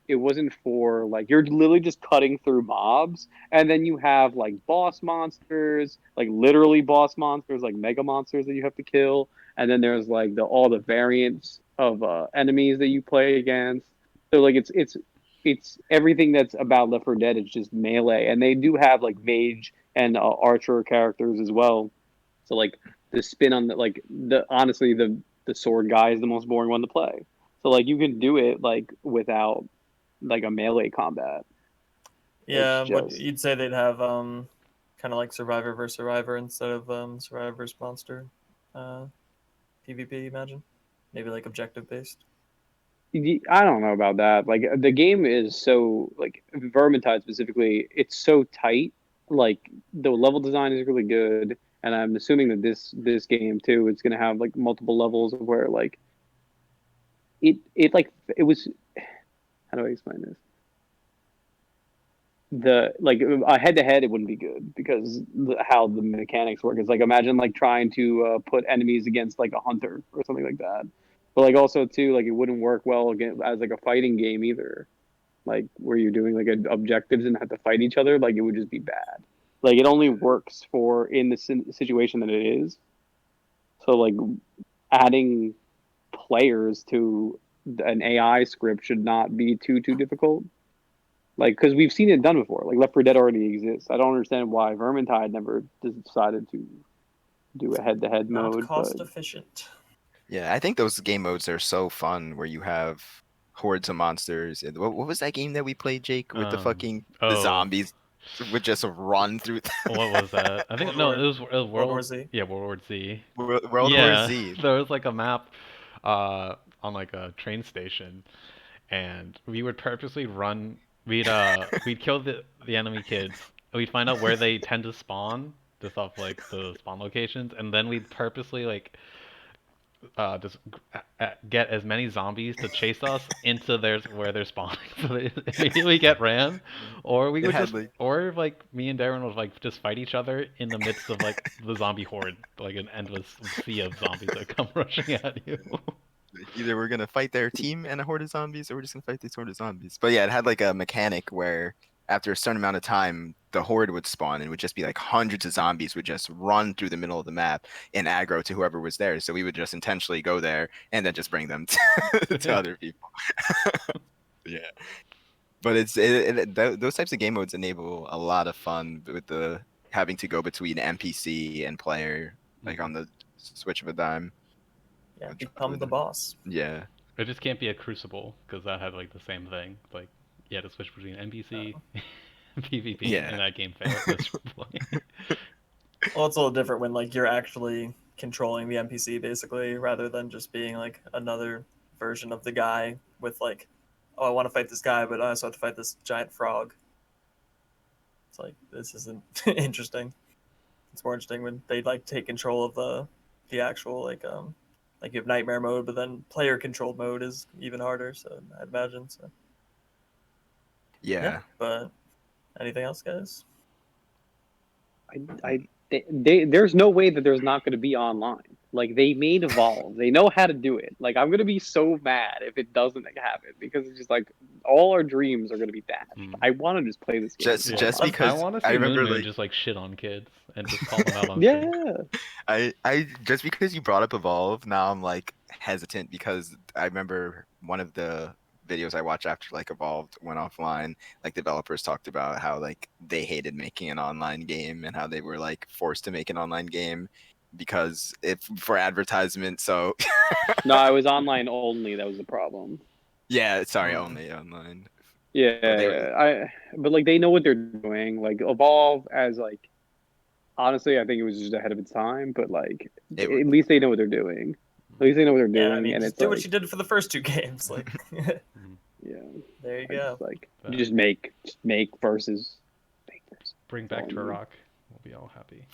[SPEAKER 3] for like you're literally just cutting through mobs, and then you have like boss monsters, like literally boss monsters, like mega monsters that you have to kill, and then there's like all the variants of enemies that you play against. So like it's everything that's about Left 4 Dead. It's just melee, and they do have like mage and archer characters as well. So like the spin on the like the honestly the sword guy is the most boring one to play. So like you can do it like without like a melee combat. It's
[SPEAKER 1] Yeah, but
[SPEAKER 3] just
[SPEAKER 1] you'd say they'd have kind of like Survivor versus Survivor instead of Survivor versus Monster uh, PvP. Imagine maybe like objective based.
[SPEAKER 3] I don't know about that. Like the game is so like Vermintide specifically, it's so tight. Like the level design is really good, and I'm assuming that this game too, it's gonna have like multiple levels of where like it like it was. How do I explain this? A head to head, it wouldn't be good because how the mechanics work is like imagine like trying to put enemies against like a hunter or something like that. But like also too like it wouldn't work well again as like a fighting game either. Like where you're doing like objectives and have to fight each other, like it would just be bad. Like it only works for in the situation that it is. So like adding players to an AI script should not be too difficult. Like, because we've seen it done before. Like, Left 4 Dead already exists. I don't understand why Vermintide never decided to do a head-to-head
[SPEAKER 1] Not
[SPEAKER 3] mode. But
[SPEAKER 1] cost efficient.
[SPEAKER 2] Yeah, I think those game modes are so fun where you have hordes of monsters. And what was that game that we played, Jake, with the fucking the
[SPEAKER 4] Oh,
[SPEAKER 2] zombies would just run through
[SPEAKER 4] what was that? I think no, it was
[SPEAKER 1] World War Z.
[SPEAKER 4] Yeah, World War Z.
[SPEAKER 2] World War
[SPEAKER 4] Yeah,
[SPEAKER 2] Z.
[SPEAKER 4] there was like a map, on like a train station, and we would purposely run. We'd kill the enemy kids. We'd find out where they tend to spawn, just off like the spawn locations, and then we'd purposely like just get as many zombies to chase us into where they're spawning, so they immediately get ran, or we
[SPEAKER 2] It
[SPEAKER 4] would
[SPEAKER 2] had
[SPEAKER 4] just,
[SPEAKER 2] like
[SPEAKER 4] or like me and Darren would like just fight each other in the midst of like the zombie horde, like an endless sea of zombies that come rushing at you.
[SPEAKER 2] either we're gonna fight their team and a horde of zombies, or we're just gonna fight this horde of zombies. But yeah, it had like a mechanic where after a certain amount of time, the horde would spawn and it would just be like hundreds of zombies would just run through the middle of the map and aggro to whoever was there. So we would just intentionally go there and then just bring them to other people. Yeah, but those types of game modes enable a lot of fun with the having to go between NPC and player, like on the switch of a dime.
[SPEAKER 1] Yeah, become the boss.
[SPEAKER 2] Yeah.
[SPEAKER 4] It just can't be a Crucible because that had like the same thing. Like you had to switch between NPC, PvP,
[SPEAKER 2] Yeah.
[SPEAKER 4] and that game failed miserably.
[SPEAKER 1] Well, it's a little different when like you're actually controlling the NPC basically, rather than just being like another version of the guy with like, oh, I want to fight this guy, but I also have to fight this giant frog. It's like this isn't interesting. It's more interesting when they like take control of the actual like you have nightmare mode, but then player controlled mode is even harder. So I'd imagine. So
[SPEAKER 2] Yeah.
[SPEAKER 1] but anything else, guys?
[SPEAKER 3] there's no way that there's not going to be online. Like they made Evolve, they know how to do it. Like I'm going to be so mad if it doesn't happen because it's just like all our dreams are going to be dashed. I want to just play this game.
[SPEAKER 2] Just
[SPEAKER 4] I
[SPEAKER 2] because
[SPEAKER 4] want to see
[SPEAKER 2] remember
[SPEAKER 4] Moon
[SPEAKER 2] like
[SPEAKER 4] just like shit on kids and just call them out on stream.
[SPEAKER 3] Yeah.
[SPEAKER 2] I just because you brought up Evolve, now I'm like hesitant because I remember one of the videos I watched after like Evolved went offline, like developers talked about how like they hated making an online game and how they were like forced to make an online game because if for advertisement. So
[SPEAKER 3] No, it was online only. That was the problem.
[SPEAKER 2] yeah, sorry, only online.
[SPEAKER 3] Yeah, but like they know what they're doing. Like Evolve as like honestly, I think it was just ahead of its time. But like at least they know what they're doing. At least they know what they're doing,
[SPEAKER 1] Yeah, I mean,
[SPEAKER 3] and
[SPEAKER 1] just
[SPEAKER 3] it's
[SPEAKER 1] do
[SPEAKER 3] like,
[SPEAKER 1] what you did for the first two games. Like,
[SPEAKER 3] yeah,
[SPEAKER 1] there you go.
[SPEAKER 3] Just, like just make versus.
[SPEAKER 4] Bring back Turok. We'll be all happy.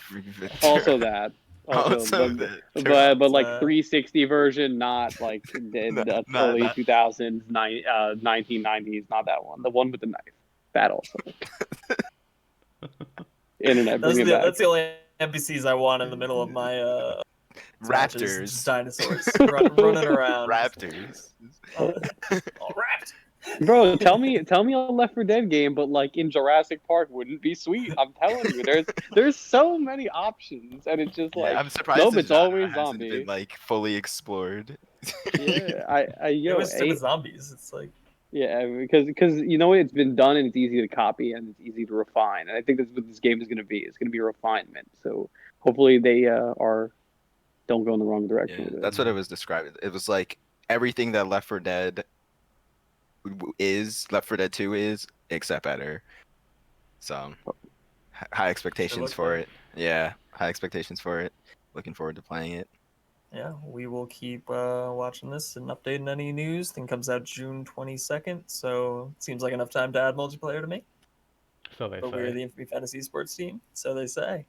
[SPEAKER 3] Also that. Also, but like 360 version, not like the early 2000s, 1990s, not that one. The one with the knife. That also. Internet, bring it back.
[SPEAKER 1] That's the only NPCs I want in the middle of my
[SPEAKER 2] raptors,
[SPEAKER 1] just dinosaurs running around.
[SPEAKER 2] Raptors.
[SPEAKER 1] All wrapped.
[SPEAKER 3] Bro, tell me a Left 4 Dead game, but like in Jurassic Park wouldn't be sweet. I'm telling you, there's so many options, and it's just like
[SPEAKER 2] I'm surprised.
[SPEAKER 3] Nope, it's always
[SPEAKER 2] hasn't
[SPEAKER 3] zombie.
[SPEAKER 2] been like fully explored.
[SPEAKER 3] Yeah,
[SPEAKER 1] it was still zombies. It's like
[SPEAKER 3] yeah, because you know it's been done and it's easy to copy and it's easy to refine, and I think that's what this game is going to be. It's going to be a refinement. So hopefully they don't go in the wrong direction.
[SPEAKER 2] Yeah,
[SPEAKER 3] with it.
[SPEAKER 2] that's what it was describing. It was like everything that Left 4 Dead is, Left 4 Dead 2 is, except better. So high expectations for it. Yeah, high expectations for it. Looking forward to playing it.
[SPEAKER 1] Yeah, we will keep watching this and updating any news. Thing comes out June 22nd, so it seems like enough time to add multiplayer to me.
[SPEAKER 4] So they say.
[SPEAKER 1] But we're the Infamy Fantasy Esports team, so they say.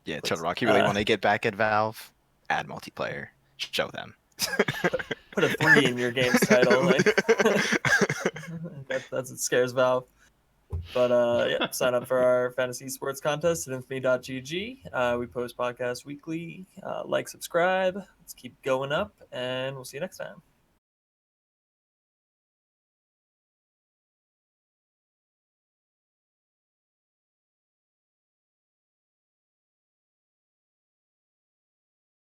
[SPEAKER 2] Yeah, Chud Rock, you really want to get back at Valve? Add multiplayer. Show them.
[SPEAKER 1] Put a 3 in your game's title. Like that's what scares Valve. But yeah, sign up for our fantasy esports contest at infamy.gg. We post podcasts weekly. Like, subscribe. Let's keep going up, and we'll see you next time.